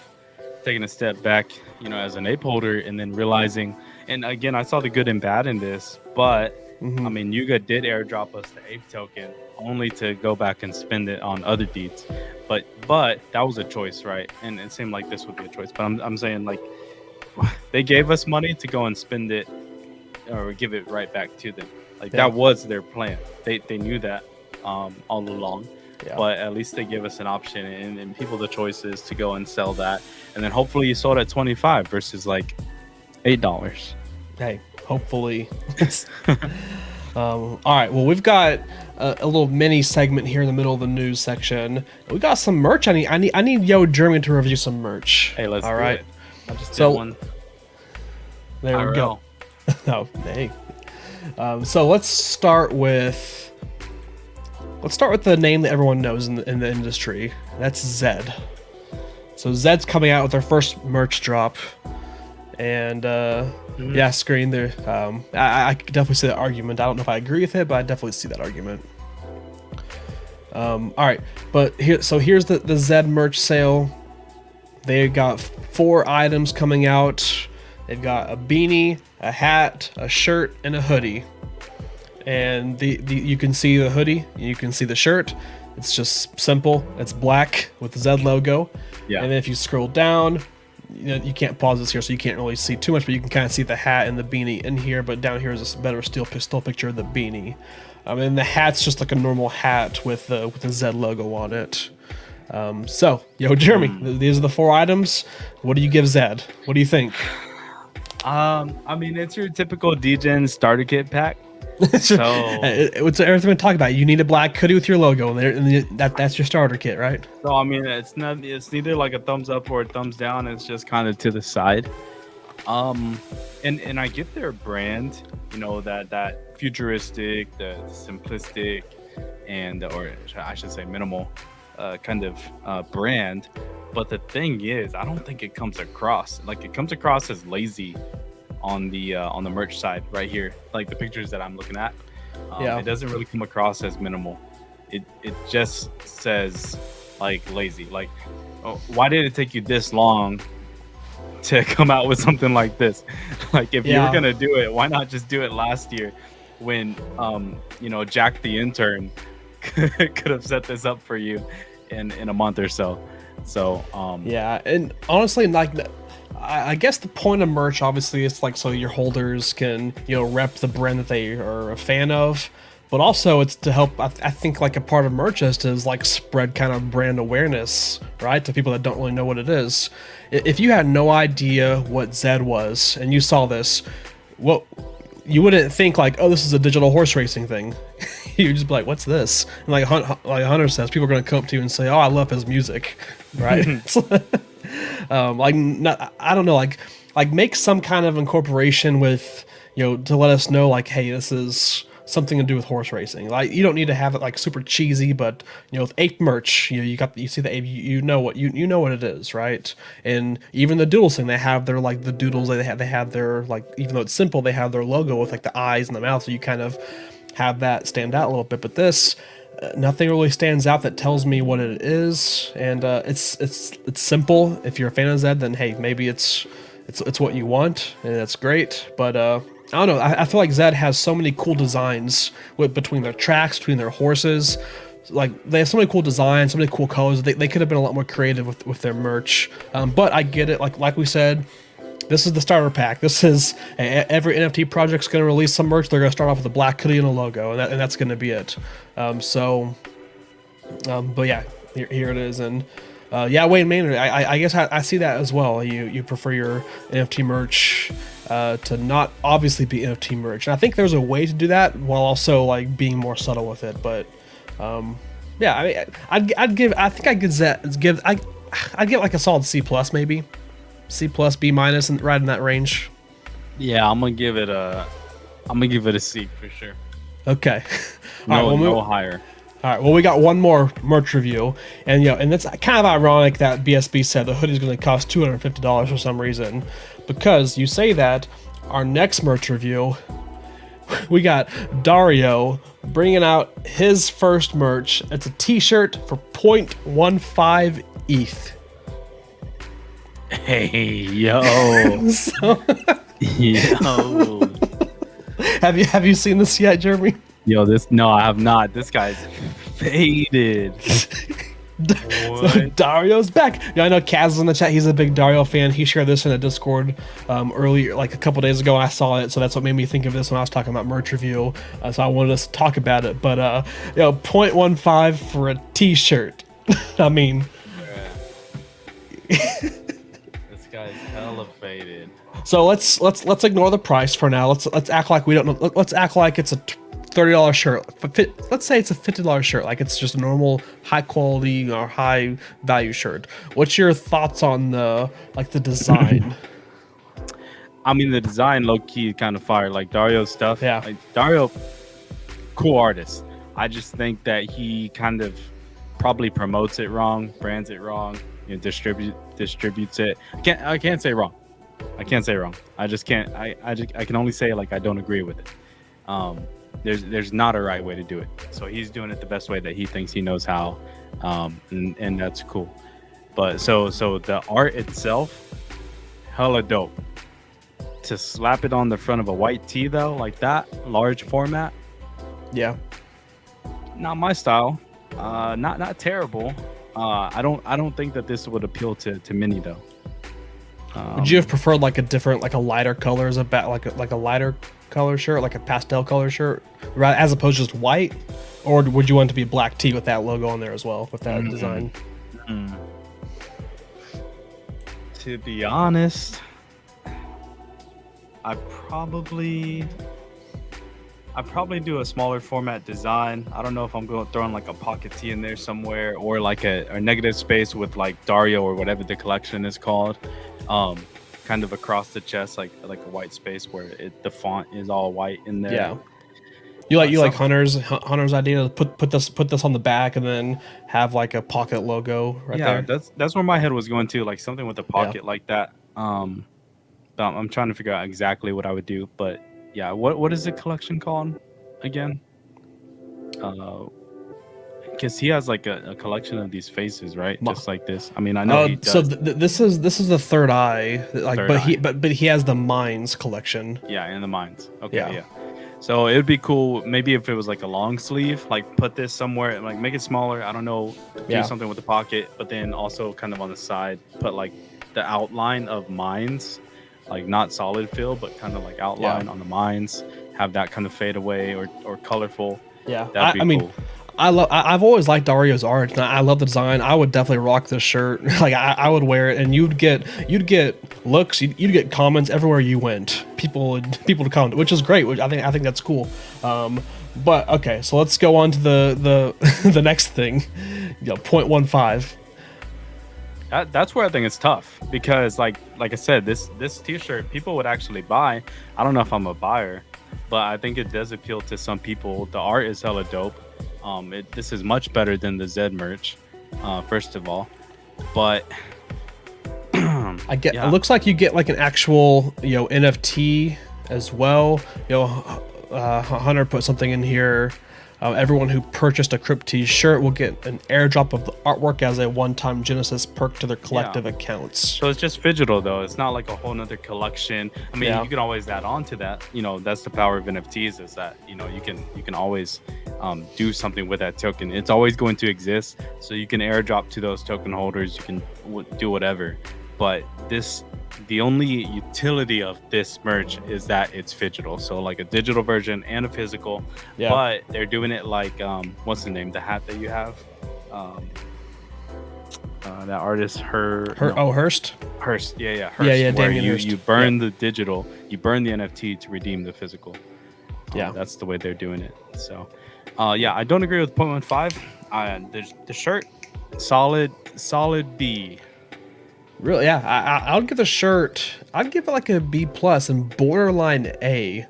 taking a step back, as an ape holder, and then realizing, and again, I saw the good and bad in this, but I mean, Yuga did airdrop us the ape token only to go back and spend it on other deeds, but that was a choice, right? And it seemed like this would be a choice, but I'm saying, like, they gave us money to go and spend it or give it right back to them. Like that was their plan. They knew that all along. Yeah. But at least they give us an option and people the choices to go and sell that, and then hopefully you sold at 25 versus like $8. Hey, hopefully. All right, well, we've got a little mini segment here in the middle of the news section. We got some merch. I need Yo German to review some merch. Hey, let's all do right. it. I just did one. There we go. Oh, hey. So let's start with the name that everyone knows in the industry. That's Zed. So Zed's coming out with their first merch drop, and Screen there. I could definitely see that argument. I don't know if I agree with it, but I definitely see that argument. All right, but here's the Zed merch sale. They got 4 items coming out. They've got a beanie, a hat, a shirt, and a hoodie. And you can see the hoodie, you can see the shirt. It's just simple. It's black with the Z logo. Yeah. And then if you scroll down, you can't pause this here, so you can't really see too much, but you can kind of see the hat and the beanie in here. But down here is a better still picture of the beanie. And the hat's just like a normal hat with the Z logo on it. So, Jeremy, these are the 4 items. What do you give Zed? What do you think? I mean, it's your typical DGen starter kit pack. So it's everything we talk about. You need a black hoodie with your logo, and that's your starter kit, right? So I mean, it's neither like a thumbs up or a thumbs down. It's just kind of to the side. And I get their brand, that futuristic, the simplistic, or I should say minimal, kind of brand. But the thing is, I don't think it comes across as lazy on the merch side right here, like the pictures that I'm looking at. It doesn't really come across as minimal. It just says like lazy. Like, oh, why did it take you this long to come out with something like this? Like, if you were gonna do it, why not just do it last year when Jack the intern could have set this up for you in a month or so. So and honestly, like, I guess the point of merch, obviously, it's like so your holders can rep the brand that they are a fan of, but also it's to help. I think like a part of merch is like spread kind of brand awareness, right, to people that don't really know what it is. If you had no idea what Zed was and you saw this, you wouldn't think like, oh, this is a digital horse racing thing. You'd just be like, what's this? And like Hunter says, people are going to come up to you and say, oh, I love his music, right? I don't know, like make some kind of incorporation with, to let us know, like, hey, this is something to do with horse racing. Like, you don't need to have it like super cheesy, but with ape merch, you see the ape, you know what it is, right? And even the doodles thing, they have their like the doodles, they have their, like, even though it's simple, they have their logo with like the eyes and the mouth, so you kind of have that stand out a little bit. But this, nothing really stands out that tells me what it is, and it's simple. If you're a fan of Zed, then hey, maybe it's what you want, and that's great. But I don't know. I feel like Zed has so many cool designs between their tracks, between their horses. Like, they have so many cool designs, so many cool colors. They could have been a lot more creative with their merch. But I get it. Like we said, this is the starter pack. This is every NFT project's going to release some merch. They're going to start off with a black hoodie and a logo, and that's going to be it. But yeah, here it is. And Wayne Maynard, I guess I see that as well. You prefer your NFT merch to not obviously be NFT merch, and I think there's a way to do that while also like being more subtle with it. But Yeah, I mean, I'd give like a solid C plus maybe, C plus B minus, and right in that range. Yeah, I'm gonna give it a C for sure. Okay. No higher. All right. Well, we got one more merch review, and and that's kind of ironic that BSB said the hoodie is going to cost $250 for some reason, because you say that. Our next merch review, we got Dario bringing out his first merch. It's a T-shirt for 0.15 ETH. Hey, yo. So, Yo. have you seen this yet, Jeremy? Yo, no, I have not. This guy's faded. So Dario's back. Yeah, I know Kaz is in the chat. He's a big Dario fan. He shared this in a Discord earlier, like a couple days ago, and I saw it. So that's what made me think of this when I was talking about merch review. So I wanted us to talk about it. But 0.15 for a T-shirt. I mean, this guy's hella faded. so let's ignore the price for now. Let's act like we don't know. Let's act like it's a $30 shirt. Let's say it's a $50 shirt, like it's just a normal high quality or high value shirt. What's your thoughts on the design? I mean, the design low key kind of fire, like Dario's stuff. Yeah. Like, Dario, cool artist. I just think that he kind of probably promotes it wrong, brands it wrong, distributes it. I can't say wrong. I can't say wrong. I just can't. I can only say like I don't agree with it. There's not a right way to do it. So he's doing it the best way that he thinks he knows how, and that's cool. But so the art itself, hella dope. To slap it on the front of a white tee though, like that large format, Yeah. not my style. Not terrible. I don't think that this would appeal to many though. Would you have preferred like a different, like a lighter color as like a lighter color shirt, like a pastel color shirt, right, as opposed to just white, or would you want it to be black tee with that logo on there as well, with that design? To be honest, I probably do a smaller format design. I don't know if I'm going to throw in like a pocket tee in there somewhere, or like a negative space with like Dario or whatever the collection is called, kind of across the chest, like a white space where the font is all white in there. Yeah. You like Hunter's idea to put this on the back and then have like a pocket logo right there. Yeah, that's where my head was going to, like something with a pocket like that. But I'm trying to figure out exactly what I would do. But yeah, what is the collection called again? Because he has like a collection of these faces, right? Just like this. I mean, I know he does. So this is the Third Eye, like, Third but he has the Minds collection. Yeah, in the Minds. Okay, Yeah. yeah. So it would be cool, maybe if it was like a long sleeve, like put this somewhere, like make it smaller. I don't know, do something with the pocket, but then also kind of on the side, put like the outline of Minds, like not solid fill, but kind of like outline on the Minds. Have that kind of fade away or colorful. Yeah, that'd be I mean, cool. I've always liked Dario's art, and I love the design. I would definitely rock this shirt. Like I would wear it, and you'd get looks, you'd get comments everywhere you went. People to comment, which is great. Which I think that's cool. But okay, so let's go on to the the next thing. 0.15. That's where I think it's tough, because like I said, this t-shirt people would actually buy. I don't know if I'm a buyer, but I think it does appeal to some people. The art is hella dope. This is much better than the Zed merch, first of all, but It looks like you get like an actual NFT as well. Hunter put something in here. Everyone who purchased a Crypt Tees shirt will get an airdrop of the artwork as a one-time Genesis perk to their collective accounts. So it's just digital though. It's not like a whole nother collection. I mean, you can always add on to that. That's the power of NFTs, is that you can always do something with that token. It's always going to exist. So you can airdrop to those token holders. You can do whatever. But the only utility of this merch is that it's digital. So like a digital version and a physical. Yeah. But they're doing it like what's the name? The hat that you have. That artist Hearst. Hearst. Yeah. Hearst, yeah. Where Damien Hearst. You burn the digital, you burn the NFT to redeem the physical. Yeah, that's the way they're doing it. So, I don't agree with 0.15. The shirt, solid B. Really? Yeah, I'll give the shirt. I'd give it like a B plus and borderline A.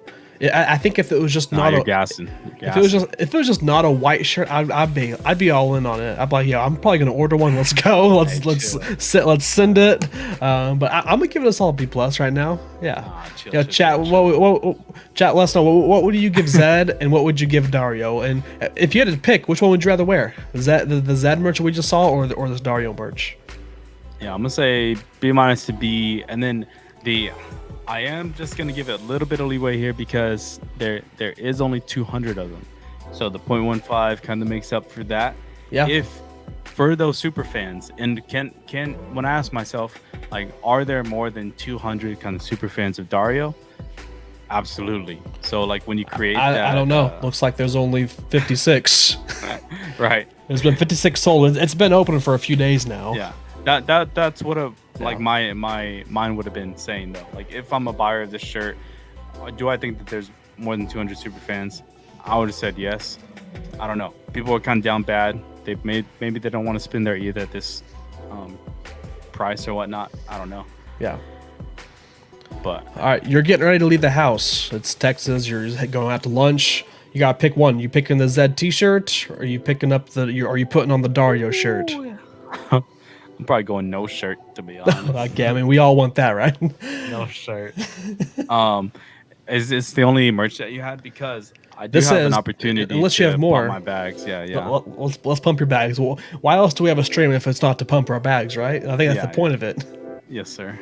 I think if it was just not You're a gassing. if it was just not a white shirt, I'd be all in on it. I'd be like, yeah, I'm probably gonna order one. Let's go. Let's send it. But I'm gonna give it a solid B plus right now. Yeah. Chat. Chat. Let us know. What would you give Zed and what would you give Dario? And if you had to pick, which one would you rather wear? Is that the Zed merch we just saw, or this Dario merch? Yeah, I'm gonna say B minus to B, and then I am just gonna give it a little bit of leeway here because there is only 200 of them, so the 0.15 kind of makes up for that. Yeah. If for those super fans, and can when I ask myself, like, are there more than 200 kind of super fans of Dario? Absolutely. So like when you create that, I don't know. Looks like there's only 56. Right. There's been 56 sold. It's been open for a few days now. Yeah. That's what my mind would have been saying though. Like if I'm a buyer of this shirt, do I think that there's more than 200 super fans? I would have said yes. I don't know. People are kind of down bad. Maybe they don't want to spend their either at this price or whatnot. I don't know. Yeah. But all right, you're getting ready to leave the house. It's Texas. You're going out to lunch. You gotta pick one. You picking the Zed T-shirt, or are you picking up are you putting on the Dario shirt? I'm probably going no shirt, to be honest. Okay, I mean we all want that, right? No shirt. Is this the only merch that you had? Because I do have an opportunity. Unless you have more. Pump my bags, yeah. Let's pump your bags. Well, why else do we have a stream if it's not to pump our bags, right? I think that's the point of it. Yes, sir.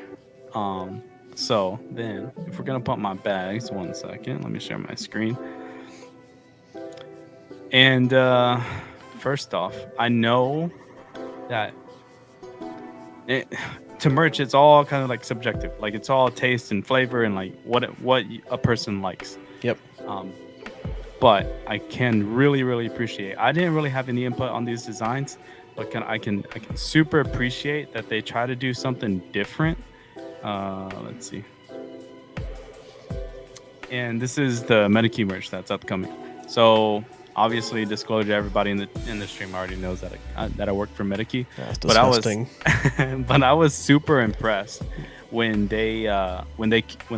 So then, if we're gonna pump my bags, 1 second, let me share my screen. And first off, I know that to merch, it's all kind of like subjective. Like it's all taste and flavor and like what a person likes. Yep. But I can really appreciate. I didn't really have any input on these designs, but I can super appreciate that they try to do something different. Let's see. And this is the Medikey merch that's upcoming. So obviously, disclosure, everybody in the stream already knows that I work for Medikey. That's disgusting. But I was super impressed when they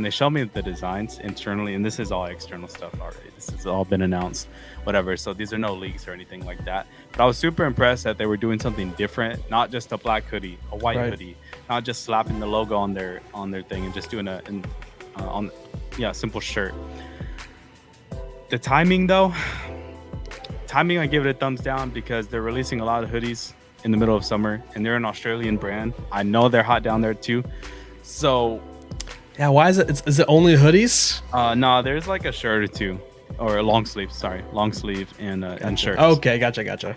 showed me the designs internally, and this is all external stuff already. This has all been announced, whatever. So these are no leaks or anything like that. But I was super impressed that they were doing something different, not just a black hoodie, a white hoodie, not just slapping the logo on their thing and just doing simple shirt. The timing though. I give it a thumbs down because they're releasing a lot of hoodies in the middle of summer, and they're an Australian brand. I know they're hot down there too. So yeah, why is it? Is it only hoodies? No, there's like a shirt or two, or a long sleeve and shirts. Okay, gotcha.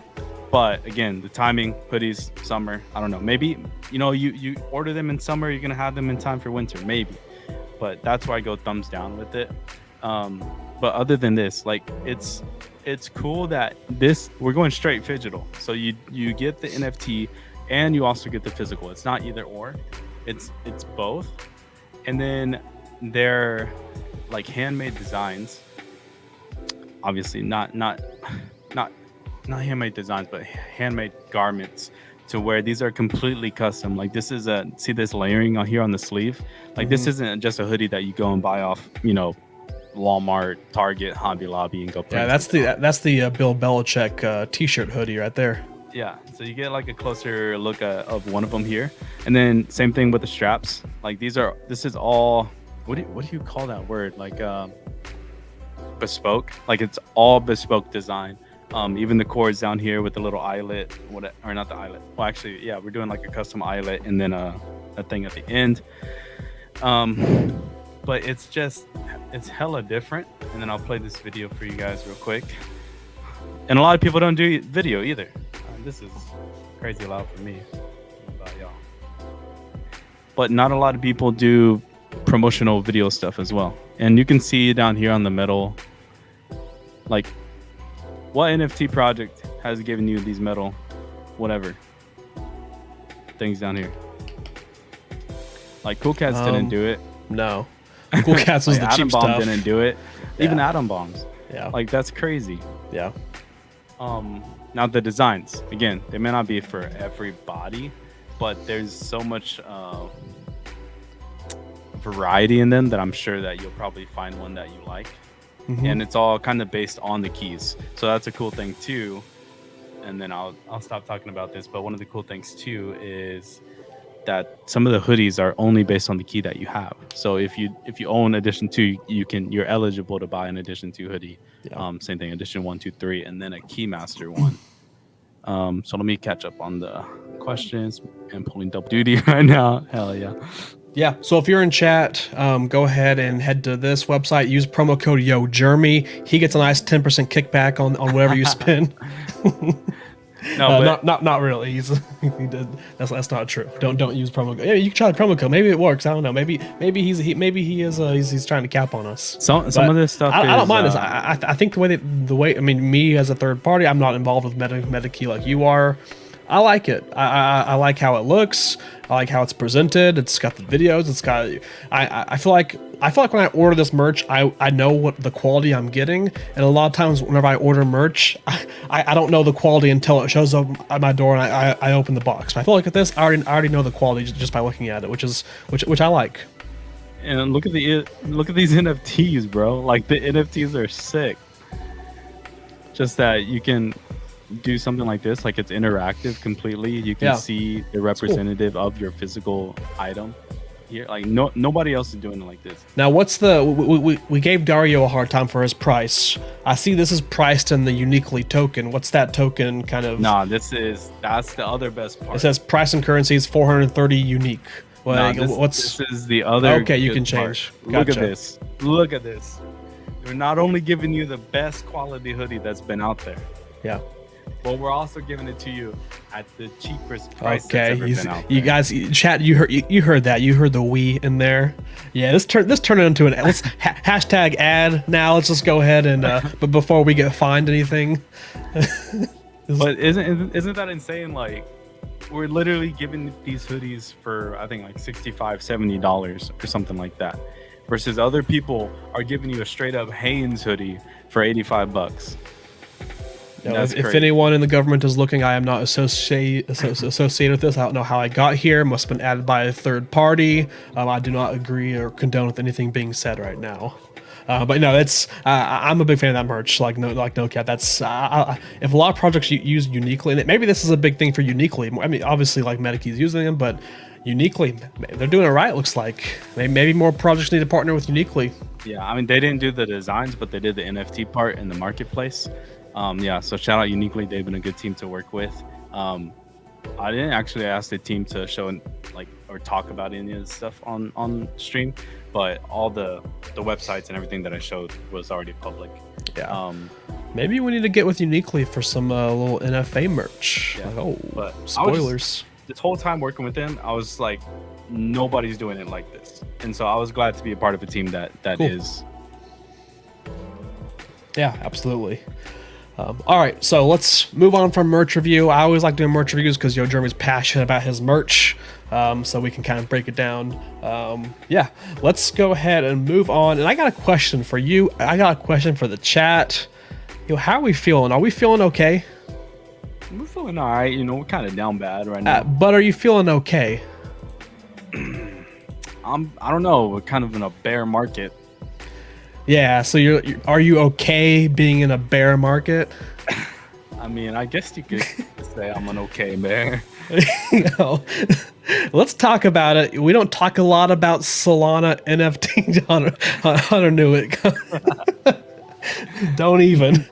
But again, the timing, hoodies, summer. I don't know. Maybe you order them in summer, you're gonna have them in time for winter, maybe. But that's why I go thumbs down with it. But other than this, like it's cool that we're going straight digital. So you get the NFT and you also get the physical. It's not either or. It's both. And then they're like handmade designs. Obviously not handmade designs, but handmade garments to where these are completely custom. Like this is see this layering on here on the sleeve. Like this isn't just a hoodie that you go and buy off, Walmart, Target, Hobby Lobby, and go print. Yeah, that's the Bill Belichick T-shirt hoodie right there. Yeah, so you get like a closer look of one of them here, and then same thing with the straps. Like this is all what do you call that word? Like bespoke. Like it's all bespoke design. Even the cords down here with the little eyelet, or not the eyelet. Well, actually, yeah, we're doing like a custom eyelet and then a thing at the end. But it's hella different. And then I'll play this video for you guys real quick. And a lot of people don't do video either. This is crazy loud for me. About y'all. But not a lot of people do promotional video stuff as well. And you can see down here on the metal, like, what NFT project has given you these metal, whatever, things down here? Like, Cool Cats didn't do it. No. Cool Cats was like the cheap stuff. Atom Bomb didn't do it. Yeah. Even Atom Bombs. Yeah. Like, that's crazy. Yeah. Now the designs, again, they may not be for everybody, but there's so much variety in them that I'm sure that you'll probably find one that you like. And it's all kind of based on the keys, so that's a cool thing too. And then I'll stop talking about this, but one of the cool things too is that some of the hoodies are only based on the key that you have. So if you own edition 2, you're eligible to buy an edition 2 hoodie. Same thing, edition 1, 2, 3, and then a keymaster one. So let me catch up on the questions. I'm pulling double duty right now. Hell yeah. Yeah, so if you're in chat, go ahead and head to this website. Use promo code YoJeremy. He gets a nice 10% kickback on whatever you spend. No, but not really. He did. That's not true. Don't use promo code. Yeah, you can try the promo code. Maybe it works. I don't know. Maybe he's trying to cap on us. some of this stuff. I don't mind this. I think the way. I mean, me as a third party, I'm not involved with MetaKey like you are. I like it. I like how it looks. I like how it's presented. It's got the videos. It's got. I feel like when I order this merch, I know what the quality I'm getting, and a lot of times whenever I order merch, I don't know the quality until it shows up at my door and I open the box. But I feel like with this, I already know the quality just by looking at it, which I like. And look at these NFTs, bro. Like the NFTs are sick. Just that you can do something like this, like it's interactive completely. You can see the representative of your physical item here. Like nobody else is doing it like this. Now, what's the we gave Dario a hard time for his price. I see this is priced in the uniquely token. What's that token kind of? Nah, that's the other best part. It says price and currency is 430 unique. Like, this is the other. Okay, you can change. Gotcha. Look at this. We're not only giving you the best quality hoodie that's been out there. Yeah. But we're also giving it to you at the cheapest price. Okay, that's ever been out there. you guys, chat. You heard that. You heard the "we" in there. Yeah, this turned it into an let's hashtag ad. Now let's just go ahead and but before we get fined anything. But isn't that insane? Like, we're literally giving these hoodies for I think like $65-$70 or something like that, versus other people are giving you a straight up Hanes hoodie for $85. If anyone in the government is looking, I am not associated with this. I don't know how I got here. Must have been added by a third party. I do not agree or condone with anything being said right now. But no, that's I'm a big fan of that merch. No cap. That's if a lot of projects use uniquely, and maybe this is a big thing for uniquely. I mean, obviously, like MetaKey's using them, but uniquely, they're doing it right. It looks like maybe more projects need to partner with uniquely. Yeah, I mean, they didn't do the designs, but they did the NFT part in the marketplace. Yeah, so shout out Uniquely. They've been a good team to work with. I didn't actually ask the team to show or talk about any of this stuff on stream, but all the websites and everything that I showed was already public. Yeah. Maybe we need to get with Uniquely for some little NFA merch. Yeah, but spoilers. This whole time working with them, I was like, nobody's doing it like this, and so I was glad to be a part of a team that cool. is. Yeah, absolutely. All right, so let's move on from merch review. I always like doing merch reviews because Jeremy's passionate about his merch, so we can kind of break it down. Yeah, let's go ahead and move on. And I got a question for you. I got a question for the chat. How are we feeling? Are we feeling okay? We're feeling all right. We're kind of down bad right now. But are you feeling okay? I don't know. We're kind of in a bear market. Yeah, so are you okay being in a bear market? I mean, I guess you could say I'm an okay bear. Let's talk about it. We don't talk a lot about Solana NFT. Hunter knew it. Don't even.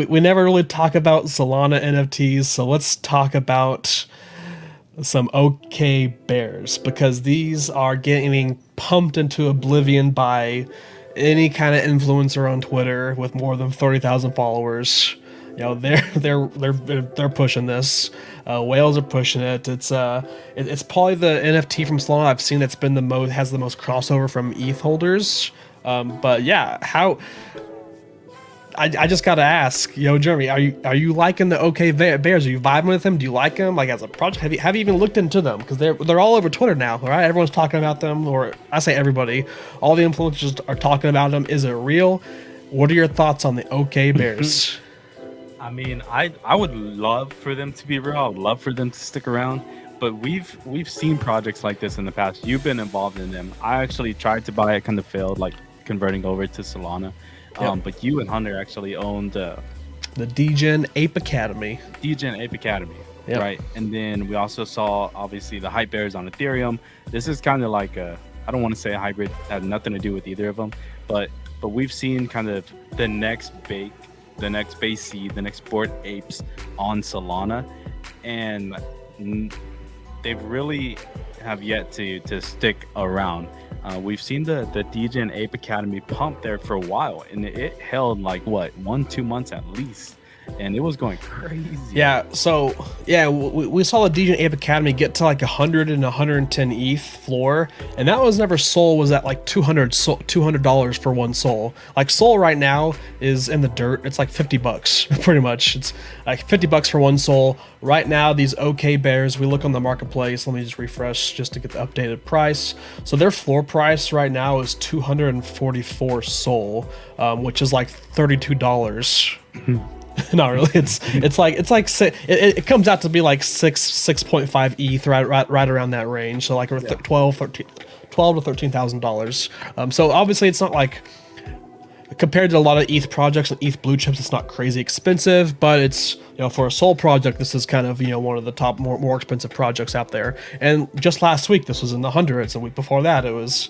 We never really talk about Solana NFTs, so let's talk about some okay bears, because these are getting pumped into oblivion by any kind of influencer on Twitter with more than 30,000 followers. They're pushing this. Whales are pushing it. It's probably the NFT from Solana I've seen that's been has the most crossover from ETH holders. But yeah, I just gotta ask, Jeremy, are you liking the OK Bears? Are you vibing with them? Do you like them? Like as a project, have you even looked into them? Because they're all over Twitter now, right? Everyone's talking about them, or I say everybody. All the influencers are talking about them. Is it real? What are your thoughts on the OK Bears? I mean, I would love for them to be real. I would love for them to stick around. But we've seen projects like this in the past. You've been involved in them. I actually tried to buy it, kind of failed, like converting over to Solana. Yep. But you and Hunter actually owned The Degen Ape Academy. Degen Ape Academy, Yep. right? And then we also saw obviously the hype bears on Ethereum. This is kind of like I don't want to say a hybrid, had nothing to do with either of them, but we've seen kind of the next base seed, the next Bored Apes on Solana, and they've really have yet to stick around. We've seen the Degen Ape Academy pump there for a while, and it held like what 1-2 months at least, and it was going crazy. Yeah, so yeah, we saw the Degen Ape Academy get to like 100 and 110 ETH floor, and that was never Sol was at like $200 for one Sol. Like Sol right now is in the dirt. It's like $50 pretty much. It's like $50 for one Sol. Right now, these OK bears, we look on the marketplace. Let me just refresh just to get the updated price. So their floor price right now is 244 Sol, which is like $32. Not really. It comes out to be like 6.5 ETH right around that range. So like $12 to $13,000. So obviously it's not like, compared to a lot of ETH projects and ETH blue chips, it's not crazy expensive, but it's, for a Sol project, this is kind of, one of the top more expensive projects out there. And just last week, this was in the hundreds. A week before that, it was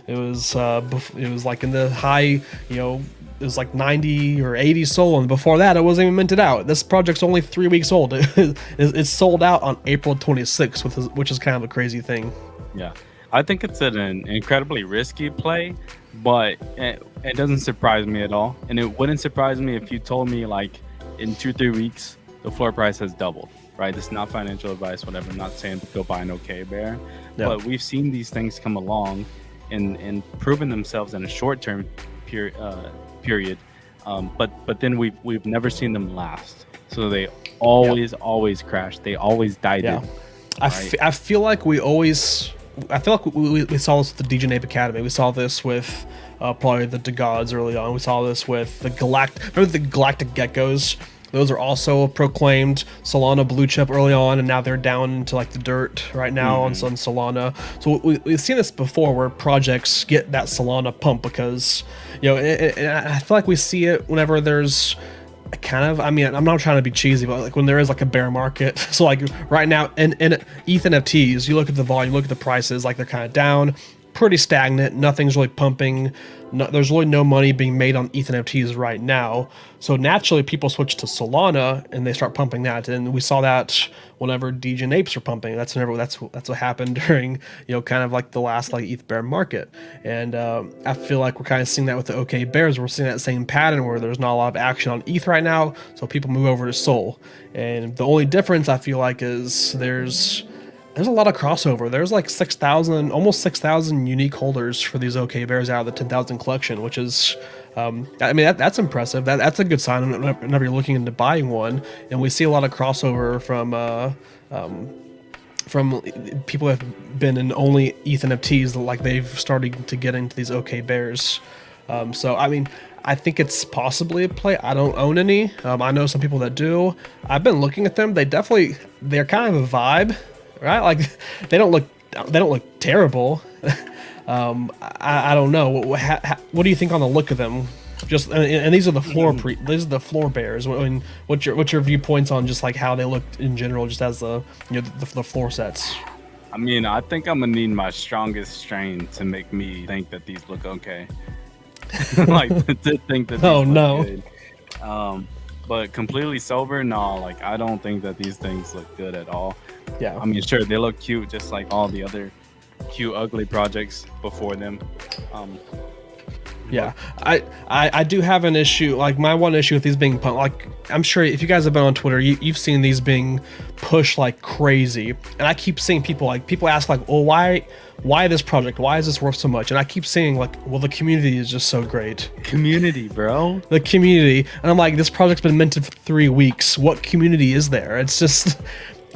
like in the high, it was like 90 or 80 Sol, and before that, it wasn't even minted out. This project's only 3 weeks old. It's sold out on April 26th, which is kind of a crazy thing. Yeah, I think it's an incredibly risky play, but it doesn't surprise me at all. And it wouldn't surprise me if you told me like in 2-3 weeks, the floor price has doubled, right? It's not financial advice, whatever. I'm not saying go buy an OK bear, but we've seen these things come along and proven themselves in a short-term period. But then we've never seen them last. So they always crash. They always died. Yeah. I feel like we saw this with the Degen Ape Academy. We saw this with probably the Degods early on. We saw this with remember the Galactic Geckos? Those are also a proclaimed Solana blue chip early on, and now they're down into like the dirt right now on Solana. So we've seen this before, where projects get that Solana pump because, and I feel like we see it whenever there's a kind of, I'm not trying to be cheesy, but like when there is like a bear market. So like right now in ETH NFTs, you look at the volume, look at the prices, like they're kind of down, pretty stagnant, nothing's really pumping. There's really no money being made on ETH NFTs right now. So naturally people switch to Solana and they start pumping that. And we saw that whenever Degen Apes were pumping. That's what happened during, kind of like the last like ETH bear market. And I feel like we're kind of seeing that with the OK bears. We're seeing that same pattern where there's not a lot of action on ETH right now. So people move over to Sol. And the only difference I feel like is there's a lot of crossover. There's like almost 6,000 unique holders for these OK bears out of the 10,000 collection, which is, that's impressive. That's a good sign whenever you're looking into buying one. And we see a lot of crossover from people that have been in only ETH NFTs, like they've started to get into these OK bears. I think it's possibly a play. I don't own any. I know some people that do. I've been looking at them. They're kind of a vibe. Right, like they don't look terrible. I don't know. What do you think on the look of them? Just and these are the floor bears. What's your viewpoints on just like how they look in general, just as the floor sets? I think I'm gonna need my strongest strain to make me think that these look okay. Like to think that. Oh these no. Look good. But completely sober, no. Like I don't think that these things look good at all. Yeah. Sure, they look cute, just like all the other cute, ugly projects before them. Yeah, I do have an issue. Like my one issue with these being pumped, like I'm sure if you guys have been on Twitter, you've seen these being pushed like crazy, and I keep seeing people ask like, well, why this project? Why is this worth so much? And I keep seeing like, well, the community is just so great. Community, bro. The community, and I'm like, this project's been minted for 3 weeks. What community is there? It's just.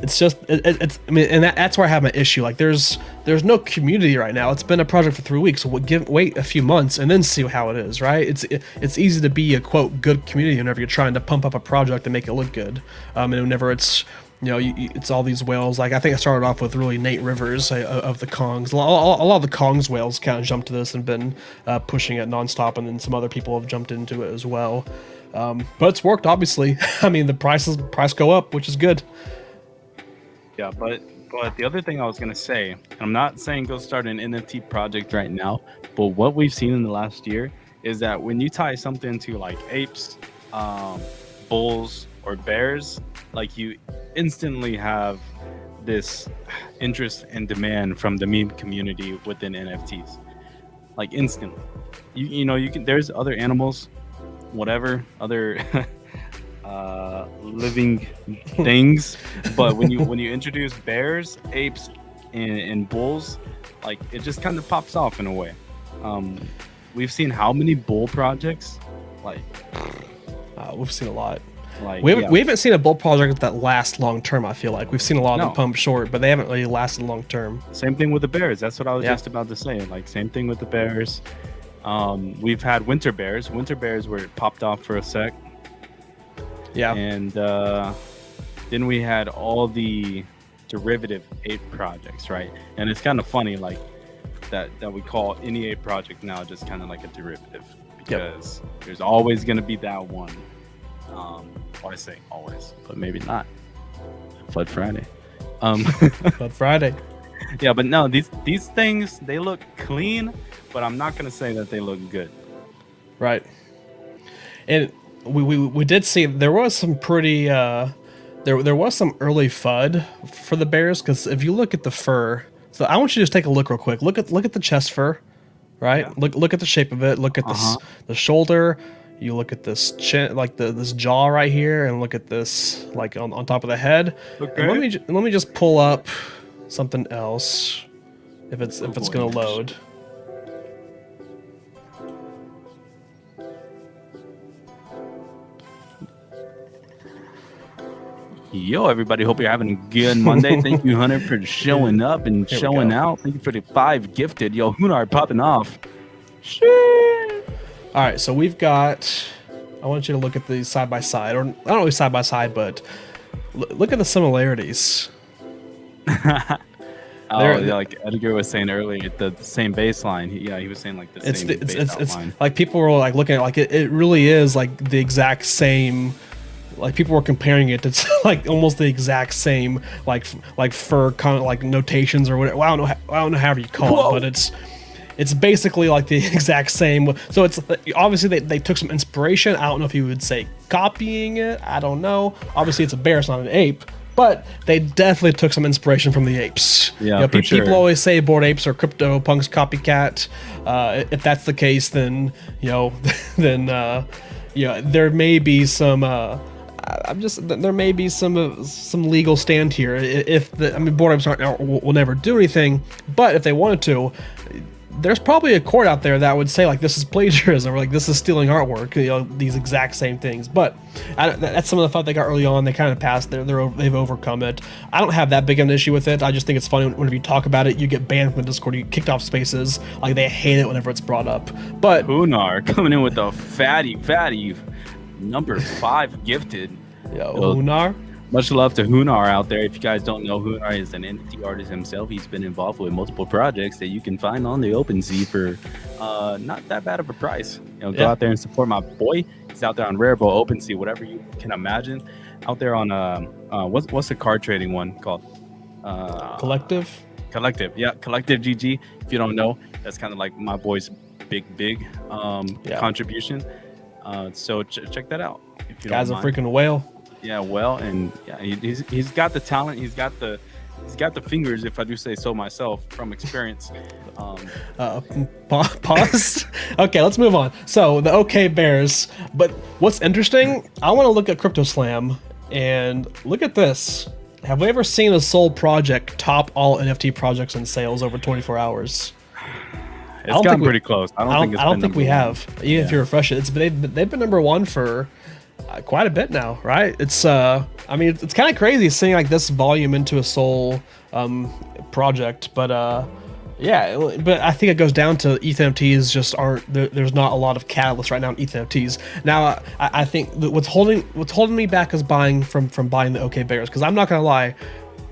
it's just it's I mean, and that's where I have my issue. Like there's no community right now. It's been a project for 3 weeks, so wait a few months and then see how it is, right? It's easy to be a quote good community whenever you're trying to pump up a project and make it look good, and whenever it's it's all these whales. Like I think I started off with really Nate Rivers of the Kongs. A lot of the Kongs whales kind of jumped to this and been pushing it nonstop, and then some other people have jumped into it as well. But it's worked, obviously. I mean, the price go up, which is good. Yeah, but the other thing I was gonna say, I'm not saying go start an NFT project right now, but what we've seen in the last year is that when you tie something to like apes, bulls, or bears, like you instantly have this interest and demand from the meme community within NFTs. Like instantly, you can. There's other animals, whatever other living things, but when you introduce bears, apes, and bulls, like it just kind of pops off in a way. We've seen how many bull projects, like we've seen a lot. Like, we haven't seen a bull project that lasts long term. I feel like we've seen a lot of them pump short, but they haven't really lasted long term. Same thing with the bears. That's what I was just about to say. Like same thing with the bears. We've had winter bears where it popped off for a sec. Yeah. And then we had all the derivative ape projects, right? And it's kind of funny, like that we call any ape project now just kind of like a derivative, because there's always going to be that one. Or I say always, but maybe not. Flood Friday. Flood Friday. Yeah, but no, these things, they look clean, but I'm not gonna say that they look good. Right. And we did see there was some pretty there was some early FUD for the bears, because if you look at the fur, so I want you to just take a look real quick. Look at the chest fur, right? Yeah. Look at the shape of it. Look at the shoulder. You look at this chin, like this jaw right here, and look at this, like on top of the head. Okay. And let me just pull up something else, if it's gonna load. Yo, everybody! Hope you're having a good Monday. Thank you, Hunter, for showing up and showing out. Thank you for the 5 gifted. Yo, Hunar popping off. Shit. All right, so we've got. I want you to look at these side by side, or not really side by side, but look at the similarities. Like Edgar was saying earlier, the same baseline. He was saying like the same base outline. It's like people were like looking at like it really is like the exact same. Like people were comparing it to like almost the exact same like fur kind of like notations or whatever. Well, I don't know however you call it, but it's basically like the exact same. So it's obviously they took some inspiration. I don't know if you would say copying it. I don't know. Obviously it's a bear, it's not an ape, but they definitely took some inspiration from the apes. Yeah, people always say Bored Apes are CryptoPunks copycat. If that's the case, then there may be some. There may be some legal stand here. Bored Apes will never do anything, but if they wanted to, there's probably a court out there that would say like this is plagiarism or like this is stealing artwork, these exact same things. But that's some of the thought they got early on. They kind of passed. They've overcome it. I don't have that big of an issue with it. I just think it's funny whenever you talk about it, you get banned from the Discord, you get kicked off spaces. Like they hate it whenever it's brought up. But Hunar coming in with a fatty number 5 gifted. Yo, Hunar. Much love to Hunar out there. If you guys don't know, Hunar is an NFT artist himself. He's been involved with multiple projects that you can find on the OpenSea for not that bad of a price. Go out there and support my boy. He's out there on Rarible, OpenSea, whatever you can imagine. Out there on what's the card trading one called? Collective. Yeah, Collective GG. If you don't know, that's kind of like my boy's big contribution. So check that out. If you Guy's don't a mind. freaking whale. Yeah, well, and he's got the talent. He's got the fingers, if I do say so myself, from experience. Pause. Okay, let's move on. So the OK Bears, but what's interesting? I want to look at CryptoSlam and look at this. Have we ever seen a sole project top all NFT projects in sales over 24 hours? It's gotten pretty close. I don't think we have. Even if you refresh it, they've been number 1 for quite a bit now, right? It's I mean, it's kind of crazy seeing like this volume into a Soul project, but yeah, but I think it goes down to ETH NFTs just aren't there's not a lot of catalysts right now in ETH NFTs. Now I think that what's holding me back is buying from buying the OK Bears, because I'm not gonna lie,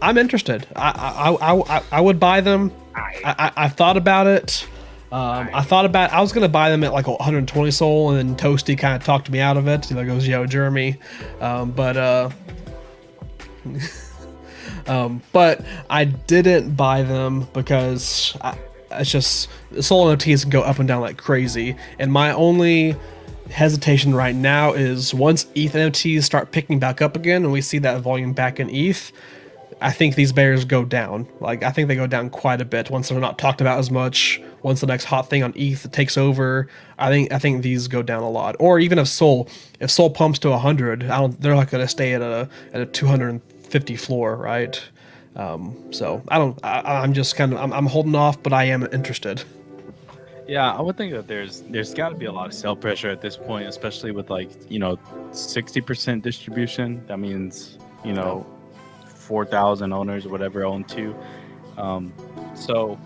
I'm interested. I would buy them. I've thought about it. I was gonna buy them at like 120 Soul, and then Toasty kind of talked me out of it. He goes, "Yo, Jeremy," but but I didn't buy them because it's just Soul NFTs can go up and down like crazy, and my only hesitation right now is once ETH NFTs start picking back up again, and we see that volume back in ETH. I think these bears go down. Like, I think they go down quite a bit once they're not talked about as much. Once the next hot thing on ETH takes over, I think these go down a lot. Or even if Soul pumps to 100, they're not going to stay at a 250 floor, right? So I'm just kind of I'm holding off, but I am interested. Yeah, I would think that there's got to be a lot of sell pressure at this point, especially with 60% distribution. That means 4,000 owners or whatever own two. So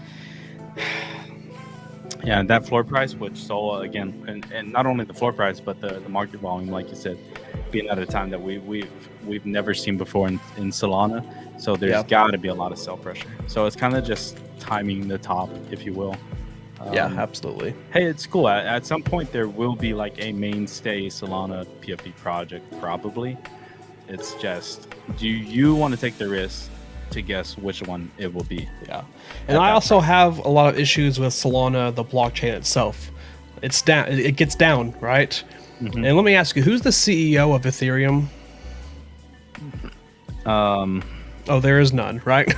yeah, and that floor price, which Soul again, and not only the floor price, but the market volume, like you said, being at a time that we've never seen before in Solana. So there's got to be a lot of sell pressure. So it's kind of just timing the top, if you will. Yeah, absolutely. Hey, it's cool. At some point, there will be like a mainstay Solana PFP project, probably. It's just, do you want to take the risk to guess which one it will be? Yeah. And I also have a lot of issues with Solana, the blockchain itself. It's down. It gets down, right? Mm-hmm. And let me ask you, who's the CEO of Ethereum? Oh, there is none, right?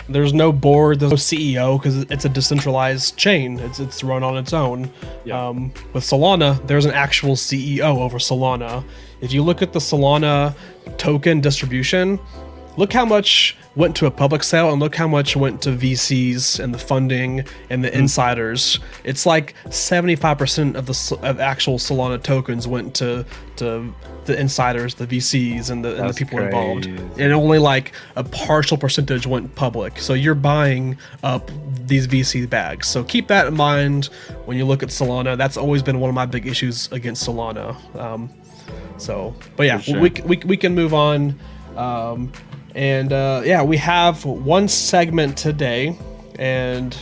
There's no board, there's no CEO, because it's a decentralized chain. It's run on its own. Yeah. With Solana, there's an actual CEO over Solana. If you look at the Solana token distribution, look how much went to a public sale and look how much went to VCs and the funding and the insiders. It's like 75% of actual Solana tokens went to the insiders, the VCs, and the people involved. And only like a partial percentage went public. So you're buying up these VC bags. So keep that in mind when you look at Solana. That's always been one of my big issues against Solana. But yeah, sure. we can move on. We have one segment today, and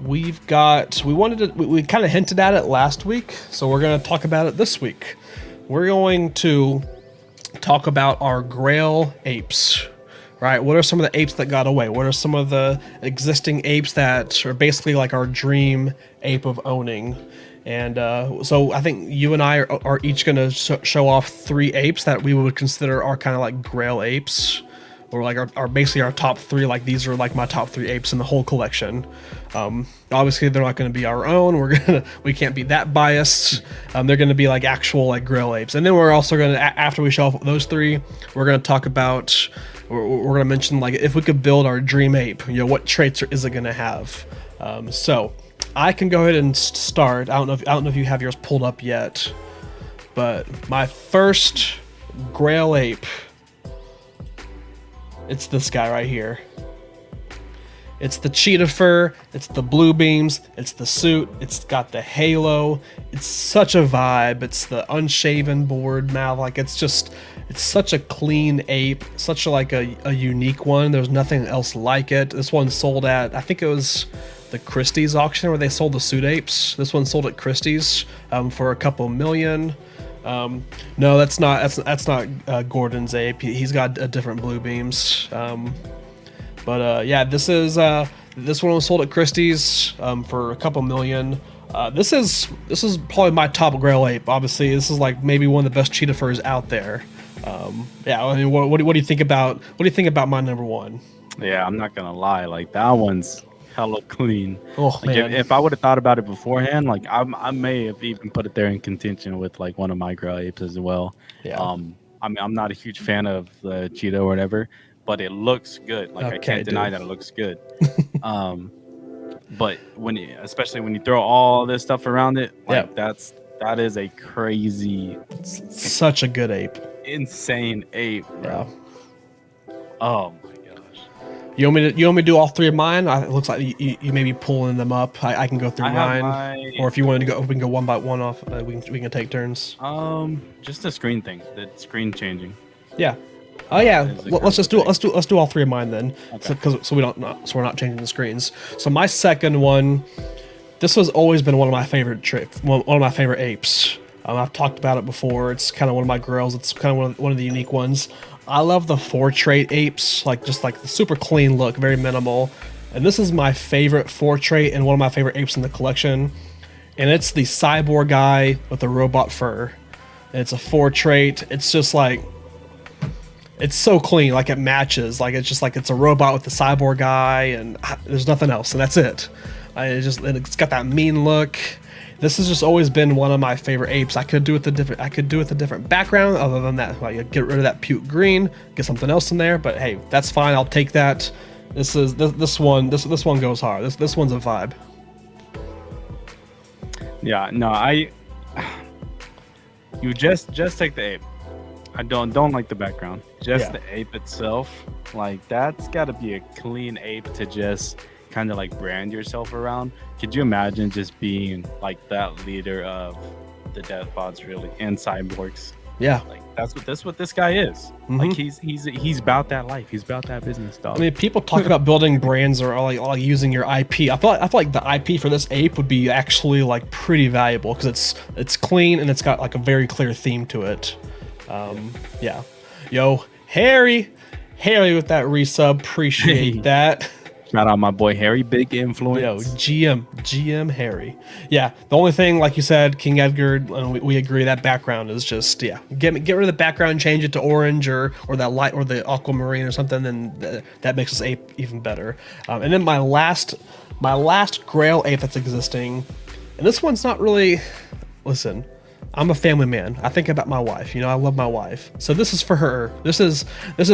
we kind of hinted at it last week, so we're going to talk about it this week. We're going to talk about our Grail apes, right? What are some of the apes that got away? What are some of the existing apes that are basically like our dream ape of owning? And so I think you and I are each going to show off 3 apes that we would consider our kind of like Grail apes, or like our basically our top 3. Like, these are like my top 3 apes in the whole collection. Obviously they're not going to be our own. We can't be that biased. They're going to be like actual like Grail apes. And then we're also going to, after we show off those 3, we're going to talk about, we're going to mention like if we could build our dream ape, what traits is it going to have? So I can go ahead and start. I don't know if you have yours pulled up yet, but my first Grail ape, it's this guy right here. It's the cheetah fur, it's the blue beams, it's the suit, it's got the halo. It's such a vibe. It's the unshaven board mouth. Like, it's such a clean ape, such a unique one. There's nothing else like it. This one sold at, I think it was the Christie's auction where they sold the suit apes. This one sold at Christie's for a couple million. No, that's not Gordon's ape. He's got a different blue beams. Yeah, this one was sold at Christie's for a couple million. This is probably my top Grail ape. Obviously, this is like maybe one of the best cheetah furs out there. Yeah, I mean, what do you think about my number 1? Yeah, I'm not gonna lie, like that one's hella clean. Oh, like man. If I would have thought about it beforehand, like I may have even put it there in contention with like one of my Grail apes as well. Yeah. I mean, I'm not a huge fan of the cheetah or whatever, but it looks good. Like, okay, I can't deny that it looks good. But especially when you throw all this stuff around it, like that's That is a crazy, Such a good ape. insane ape, bro. Yeah. Oh my gosh. You want me to do all three of mine? It looks like you may be pulling them up. I can go through I have mine, or if you wanted to go, we can go one by one off. We can take turns. Just the screen thing, the screen changing. Yeah. Oh yeah. Is it Let's just do it. kind Let's do all three of mine then. Okay. So we're not changing the screens. So my second one, this has always been one of my favorite one of my favorite apes. I've talked about it before. It's kind of one of my grails. It's kind of one of the unique ones. I love the 4-trait apes, like just like the super clean look, very minimal. And this is my favorite 4-trait and one of my favorite apes in the collection. And it's the cyborg guy with the robot fur. And it's a 4-trait. It's just like, it's so clean, like it matches. Like it's just like it's a robot with the cyborg guy, and there's nothing else, and that's it. It's got that mean look. This has just always been one of my favorite apes. I could do with a different background other than that. Like get rid of that puke green, get something else in there. But hey, that's fine. I'll take that. This one goes hard. This one's a vibe. Yeah, no, you just take the ape. I don't like the background. Just the ape itself. Like that's got to be a clean ape to just kind of like brand yourself around. Could you imagine just being like that leader of the death bots, really, and cyborgs? Yeah, like that's what this guy is. Mm-hmm. Like he's about that life. He's about that business, dog. I mean, people talk about building brands or like using your IP. I feel like the IP for this ape would be actually like pretty valuable because it's clean and it's got like a very clear theme to it. Yeah. Yo, Harry with that resub. Appreciate that. Shout out my boy Harry, big influence. Yo, GM Harry. Yeah, the only thing, like you said, King Edgar, and we agree that background is just, yeah, get rid of the background, change it to orange or that light or the aquamarine or something, then that makes this ape even better. And then my last Grail ape that's existing, and this one's not really, listen, I'm a family man. I think about my wife. You know, I love my wife. So this is for her. This is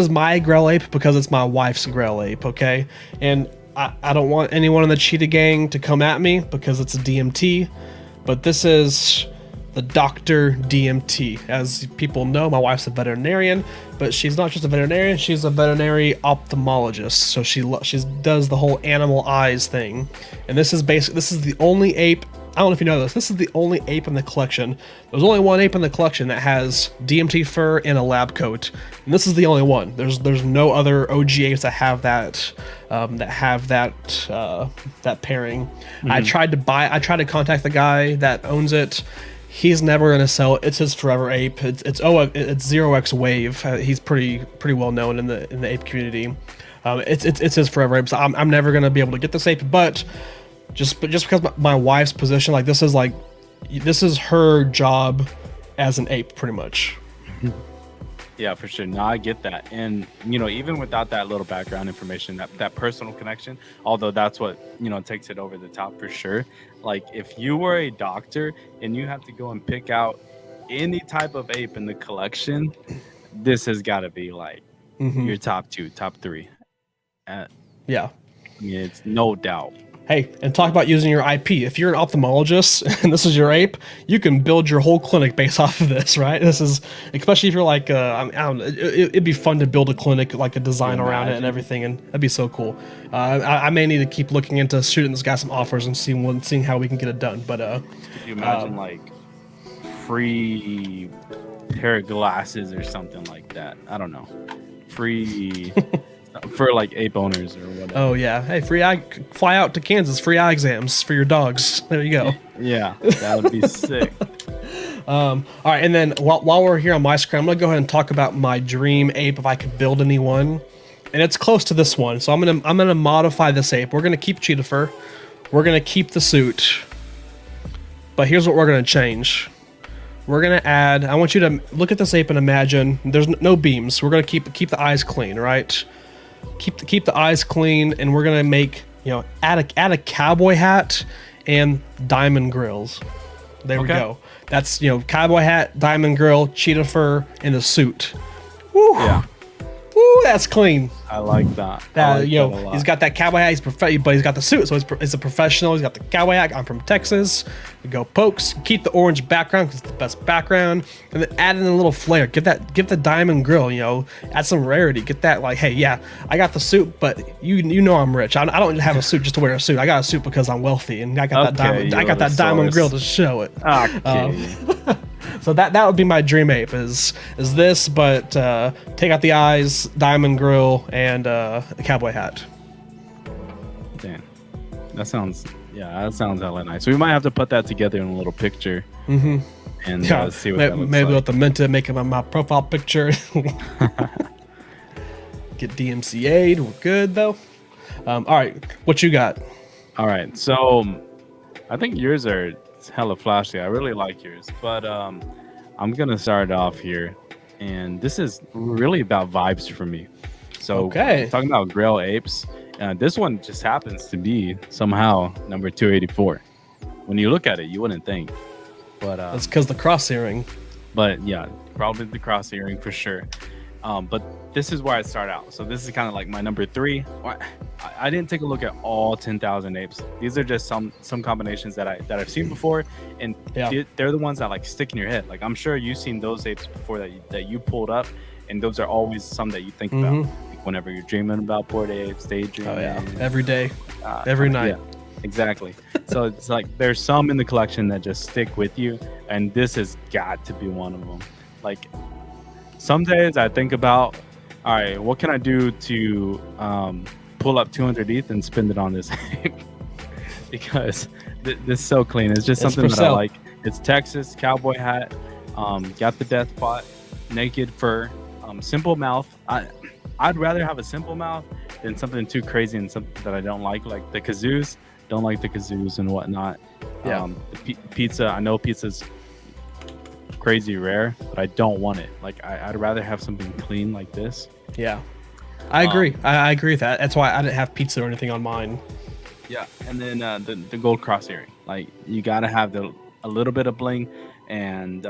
my Grail ape because it's my wife's Grail ape, okay? And I don't want anyone in the Cheetah Gang to come at me because it's a DMT, but this is the Dr. DMT. As people know, my wife's a veterinarian, but she's not just a veterinarian, she's a veterinary ophthalmologist. So she does the whole animal eyes thing. And this is the only ape, I don't know if you know this is the only ape in the collection. There's only one ape in the collection that has DMT fur and a lab coat, and this is the only one. There's no other OG apes that have that pairing. Mm-hmm. I tried to contact the guy that owns it. He's never gonna sell it. It's his forever ape. It's 0x Wave. He's pretty well known in the ape community. It's his forever ape. So I'm never gonna be able to get this ape, but just because my wife's position, like this is her job as an ape, pretty much. Yeah, for sure. No, I get that. And, you know, even without that little background information, that personal connection, although that's what, you know, takes it over the top for sure. Like if you were a doctor and you have to go and pick out any type of ape in the collection, this has got to be like your top 2, top 3. Yeah. I mean, it's no doubt. Hey, and talk about using your IP. If you're an ophthalmologist and this is your ape, you can build your whole clinic based off of this, right? This is, especially if you're like, I don't know, it'd be fun to build a clinic, like a design around it and everything, and that'd be so cool. I may need to keep looking into shooting this guy some offers and seeing how we can get it done. But could you imagine like free pair of glasses or something like that? I don't know, free. For like ape owners or whatever. Oh yeah, hey, fly out to Kansas, free eye exams for your dogs. There you go. Yeah, that would be sick. All right, and then while we're here on my screen, I'm gonna go ahead and talk about my dream ape if I could build anyone, and it's close to this one. So I'm gonna modify this ape. We're gonna keep cheetah fur, we're gonna keep the suit, but here's what we're gonna change. We're gonna add. I want you to look at this ape and imagine there's no beams. We're gonna keep the eyes clean, right? Keep the eyes clean, and we're gonna make, you know, add a cowboy hat and diamond grills. There we go. That's, you know, cowboy hat, diamond grill, cheetah fur, and the suit. Woo. Yeah. Woo. Ooh, that's clean. I like that. I like Yo, that a lot. he's got that cowboy hat. But he's got the suit, so he's a professional. He's got the cowboy hat. I'm from Texas. We go pokes. Keep the orange background because it's the best background, and then add in a little flair. Give the diamond grill. Add some rarity. Get that like, hey, yeah, I got the suit, but you know I'm rich. I don't have a suit just to wear a suit. I got a suit because I'm wealthy, and I got that diamond. I got that diamond grill to show it. Okay. So that would be my dream ape is this, but take out the eyes, diamond grill, and a cowboy hat. Damn. That sounds hella nice. We might have to put that together in a little picture. Mm-hmm. And see what that looks maybe like. with the mint make him my profile picture. Get DMCA'd. We're good though. All right, what you got? All right, so I think yours are hella flashy. I really like yours, but I'm gonna start off here, and this is really about vibes for me. So Okay. talking about Grail Apes, this one just happens to be somehow number 284. When you look at it, you wouldn't think, but That's because the cross earring. but yeah, probably the cross earring for sure. But this is where I start out. So this is kind of like my number 3. I didn't take a look at all 10,000 apes. These are just some combinations that I've seen before, and Yeah. they're the ones that like stick in your head. Like I'm sure you've seen those apes before that you pulled up, and those are always some that you think about like whenever you're dreaming about bored apes, daydreaming. Oh yeah, every day, every night. Yeah, exactly. So it's like there's some in the collection that just stick with you, and this has got to be one of them. Like some days I think about, all right, what can I do to pull up 200 ETH and spend it on this ape? Because this is so clean. It's just something that I like. It's Texas, cowboy hat, got the death pot, naked fur, simple mouth. I'd rather have a simple mouth than something too crazy and something that I don't like the kazoos. Don't like the kazoos and whatnot. Yeah. Pizza, I know pizza's crazy rare, but I don't want it. Like I'd rather have something clean like this. Yeah, I agree. I agree with that. That's why I didn't have pizza or anything on mine. Yeah, and then the gold cross earring. Like you gotta have a little bit of bling, and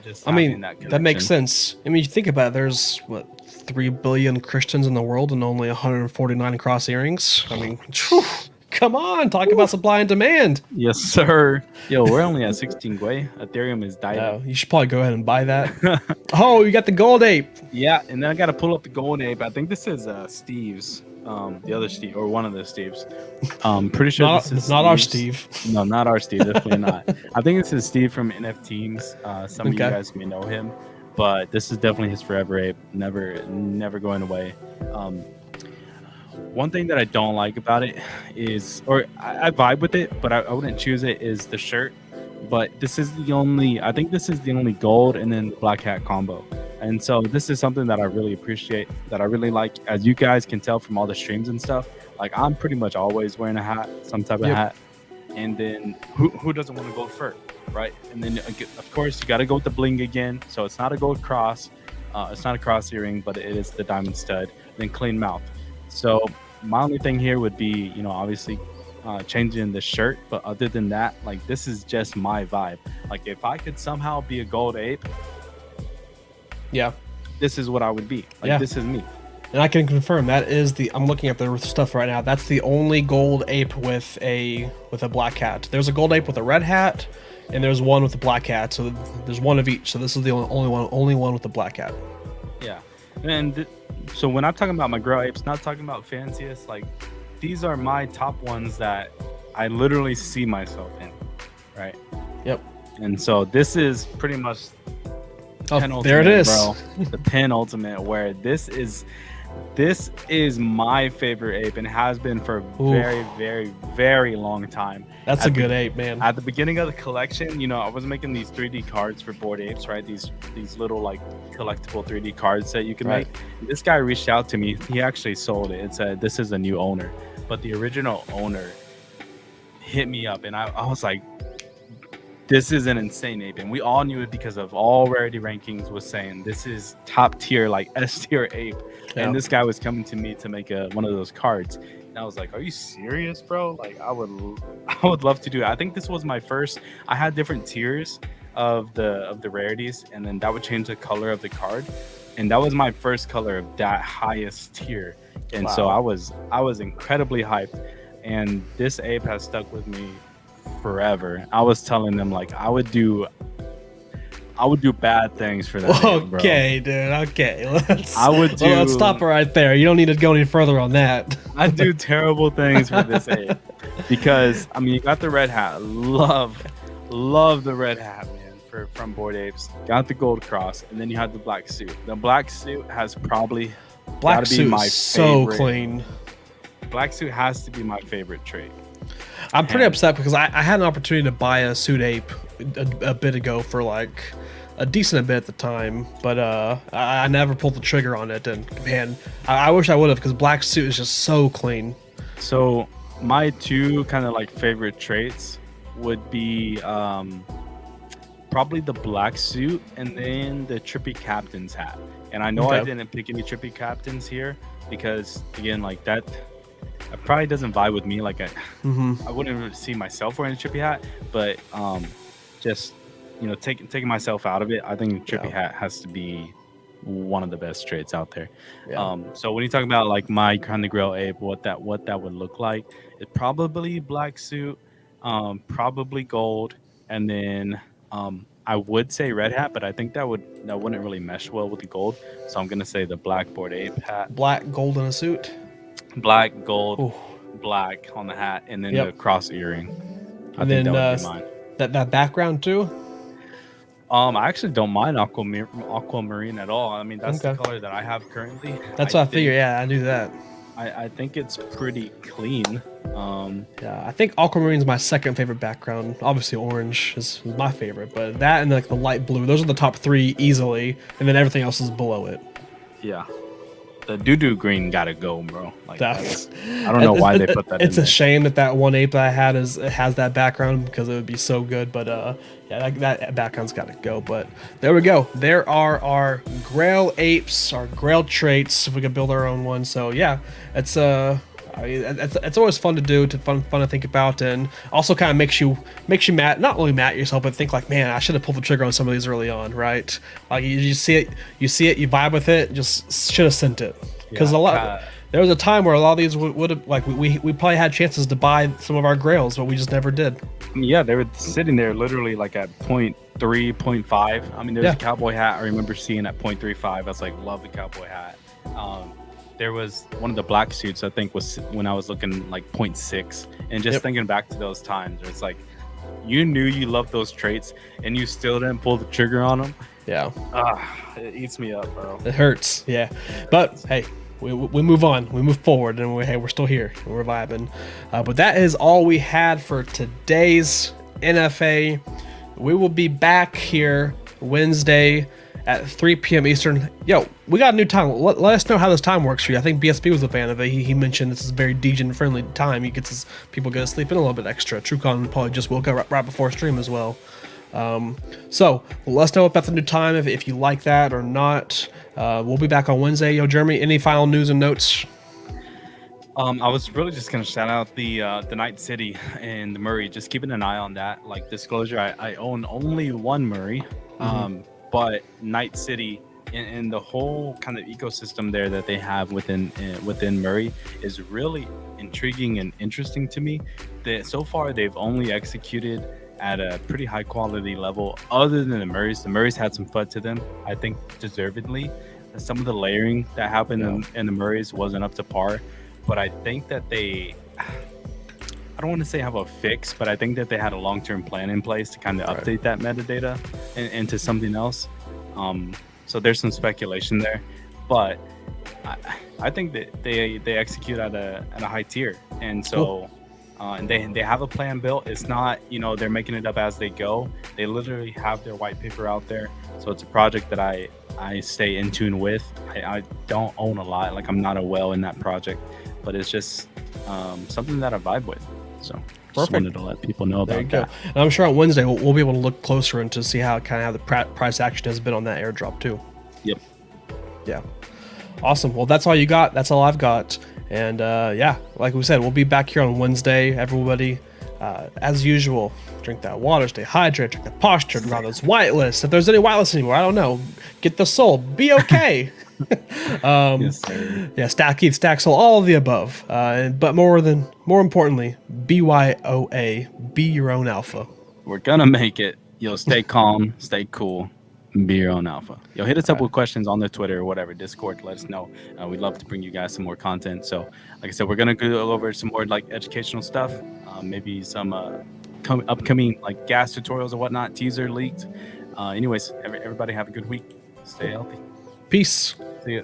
just. I mean, that makes connection. sense. I mean, you think about it. There's what 3 billion Christians in the world, and only 149 cross earrings. I mean, phew, come on, talk about supply and demand. Yes, sir. Yo, we're only at 16 Gwei. Ethereum is dying. No, you should probably go ahead and buy that. Oh, you got the gold ape. Yeah, and then I gotta pull up the gold ape. I think this is Steve's. The other Steve or one of the Steves. Pretty sure Not, this is not our Steve's. Steve. No, not our Steve. Definitely not. I think this is Steve from NF Teams. Some of you Okay. guys may know him, but this is definitely his forever ape. Never going away. One thing that I don't like about it is, or I vibe with it, but I wouldn't choose it, is the shirt. But this is the only, I think this is the only gold and then black hat combo. And so this is something that I really appreciate, that I really like. As you guys can tell from all the streams and stuff, like I'm pretty much always wearing a hat, some type of hat. And then who doesn't want to go fur, right? And then of course you got to go with the bling again. So it's not a gold cross, it's not a cross earring, but it is the diamond stud. Then clean mouth. So my only thing here would be, obviously changing the shirt, but other than that, like this is just my vibe. Like if I could somehow be a gold ape, Yeah. this is what I would be. Like Yeah. this is me. And I can confirm that is I'm looking at the stuff right now. That's the only gold ape with a black hat. There's a gold ape with a red hat, and there's one with a black hat. So there's one of each. So this is the only one with the black hat. Yeah. And so when I'm talking about my Grail apes, not talking about fanciest, like these are my top ones that I literally see myself in, right? Yep. And so this is pretty much Oh, there it is. bro. The penultimate, where this is my favorite ape and has been for a Ooh. very, very, very long time. That's At a the- good ape, man. At the beginning of the collection, I was making these 3D cards for bored apes, right? These little like collectible 3D cards that you can Right. make. This guy reached out to me. He actually sold it. It said this is a new owner, but the original owner hit me up, and I was like, this is an insane ape, and we all knew it because of all rarity rankings was saying this is top tier, like S tier ape. Yeah. And this guy was coming to me to make one of those cards, and I was like, "Are you serious, bro? Like, I would love to do it." I think this was my first. I had different tiers of the rarities, and then that would change the color of the card. and that was my first color of that highest tier. And so I was incredibly hyped, and this ape has stuck with me forever. I was telling them like I would do bad things for that ape, bro. Okay, dude. Okay, let's stop it right there. You don't need to go any further on that. I do terrible things for this ape because I mean you got the red hat. Love the red hat, man, from Bored Apes. Got the gold cross, and then you have the black suit. The black suit has probably Black gotta be suit my is so favorite. clean. Black suit has to be my favorite trait. I'm pretty upset because I had an opportunity to buy a suit ape a bit ago for like a decent bit at the time, but I never pulled the trigger on it. And man, I wish I would have, because black suit is just so clean. So my two kind of like favorite traits would be probably the black suit and then the trippy captain's hat. And I know I didn't pick any trippy captains here because again, like that probably doesn't vibe with me. Like I wouldn't really see myself wearing a trippy hat, but just taking myself out of it, I think trippy hat has to be one of the best traits out there. So when you talk about like my kind of Grail ape, what that would look like, it's probably black suit, probably gold, and then I would say red hat, but I think that wouldn't really mesh well with the gold. So I'm gonna say the black Bored Ape hat. Black, gold, and a suit. Black, gold, black on the hat, and then the cross earring. I think that would be mine. That background too. I actually don't mind aquamarine at all. I mean, that's the color that I have currently. That's what I figured. Yeah, I knew that. I think it's pretty clean. Yeah, I think aquamarine's my second favorite background. Obviously, orange is my favorite, but that and like the light blue, those are the top three easily, and then everything else is below it. Yeah, the doo-doo green gotta go, bro. Like I don't know It's- why they put that. It's in a shame that one ape that I had has that background, because it would be so good. But yeah, that background's got to go. But there we go. There are our Grail apes, our Grail traits. If we could build our own one, so yeah, it's I mean, it's always fun to do, fun to think about, and also kind of makes you mad, not really mad at yourself, but think like, man, I should have pulled the trigger on some of these early on, right? Like you see it, you vibe with it, just should have sent it, because there was a time where a lot of these would have, like, we probably had chances to buy some of our Grails, but we just never did. Yeah, they were sitting there literally like at 0.3, 0.5. I mean, there's a cowboy hat I remember seeing at 0.35. I was like, love the cowboy hat. There was one of the black suits, I think, was when I was looking like 0.6, and just thinking back to those times, it's like you knew you loved those traits and you still didn't pull the trigger on them. Yeah, it eats me up, bro. It hurts. Yeah, but hey, we move on, we move forward, and we're still here and we're vibing. But that is all we had for today's NFA. We will be back here Wednesday at 3 p.m. Eastern. Yo, we got a new time. Let us know how this time works for you. I think BSB was a fan of it. He mentioned this is a very degen-friendly time. He gets people get to sleep in a little bit extra. TrueCon probably just woke up right before stream as well. So let us know about the new time if you like that or not. We'll be back on Wednesday. Yo, Jeremy, any final news and notes? I was really just gonna shout out the Night City and the Murray. Just keeping an eye on that. Like, disclosure, I own only one Murray. But Night City and the whole kind of ecosystem there that they have within Murray is really intriguing and interesting to me. So far, they've only executed at a pretty high quality level. Other than the Murrays had some FUD to them, I think deservedly. Some of the layering that happened in the Murrays wasn't up to par, but I think that I don't want to say have a fix, but I think that they had a long-term plan in place to kind of update that metadata into something else. So there's some speculation there, but I think that they execute at a high tier, and so and they have a plan built. It's not, they're making it up as they go. They literally have their white paper out there, so it's a project that I stay in tune with. I don't own a lot, like I'm not a whale in that project, but it's just something that I vibe with. So just wanted to let people know about that. And I'm sure on Wednesday we'll be able to look closer and to see how the price action has been on that airdrop too. Yep. Yeah. Awesome. Well, that's all you got. That's all I've got. And yeah, like we said, we'll be back here on Wednesday, everybody. As usual, drink that water, stay hydrated, check the posture, around those whitelists. If there's any whitelists anymore, I don't know. Get the soul. Be okay. Yes, sir. Yeah, stack ETH, stack soul, all of the above. But more importantly, BYOA. Be your own alpha. We're gonna make it. Yo, stay calm, stay cool, be your own alpha. Yo, hit us up with questions on the Twitter or whatever, Discord. Let us know. We'd love to bring you guys some more content. So, like I said, we're gonna go over some more like educational stuff. Maybe some upcoming like gas tutorials and whatnot. Teaser leaked. Anyways, everybody have a good week. Stay healthy. Peace. See ya.